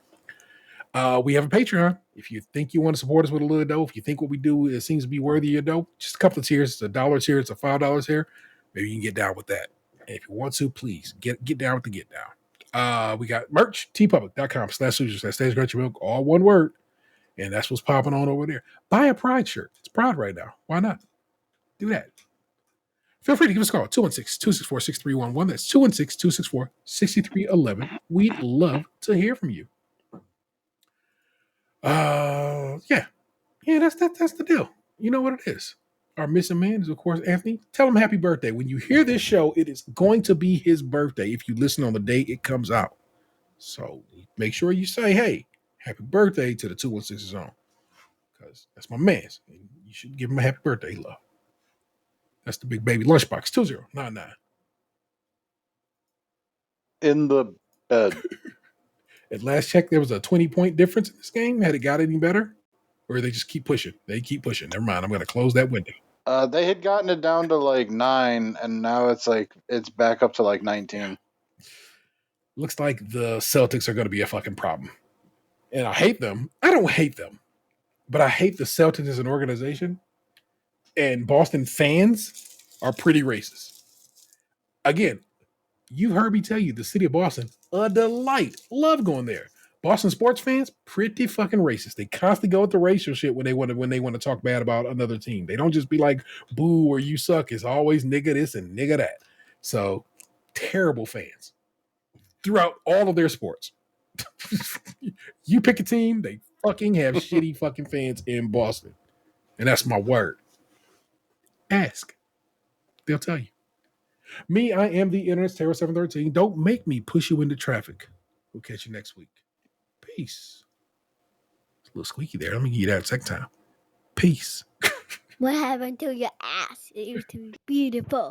We have a Patreon. If you think you want to support us with a little dough, if you think what we do seems to be worthy of your dough, just a couple of tiers. It's $1 tier, it's a $5 tier. Maybe you can get down with that. And if you want to, please get down with the get down. We got merch, tpublic.com/milk, all one word. And that's what's popping on over there. Buy a Pride shirt. It's Pride right now. Why not? Do that. Feel free to give us a call. 216-264-6311. That's 216-264-6311. We'd love to hear from you. Yeah, that's the deal. You know what it is. Our missing man is, of course, Anthony. Tell him happy birthday. When you hear this show, it is going to be his birthday if you listen on the day it comes out. So make sure you say, hey, happy birthday to the 216 Zone. Because that's my man's. You should give him a happy birthday, love. That's the big baby lunchbox, 2099. In the bed. At last check, there was a 20-point difference in this game. Had it got any better? Or they just keep pushing? They keep pushing. Never mind. I'm going to close that window. They had gotten it down to like 9, and now it's back up to like 19. Looks like the Celtics are going to be a fucking problem. And I hate them. I don't hate them. But I hate the Celtics as an organization. And Boston fans are pretty racist. Again, you've heard me tell you, the city of Boston, a delight. Love going there. Boston sports fans, pretty fucking racist. They constantly go with the racial shit when they want to talk bad about another team. They don't just be like, boo, or you suck. It's always nigga this and nigga that. So, terrible fans throughout all of their sports. You pick a team, they fucking have shitty fucking fans in Boston. And that's my word. Ask. They'll tell you. Me, I am the Internet's Terror 713. Don't make me push you into traffic. We'll catch you next week. Peace. It's a little squeaky there. Let me give you that second time. Peace. What happened to your ass? It used to be beautiful.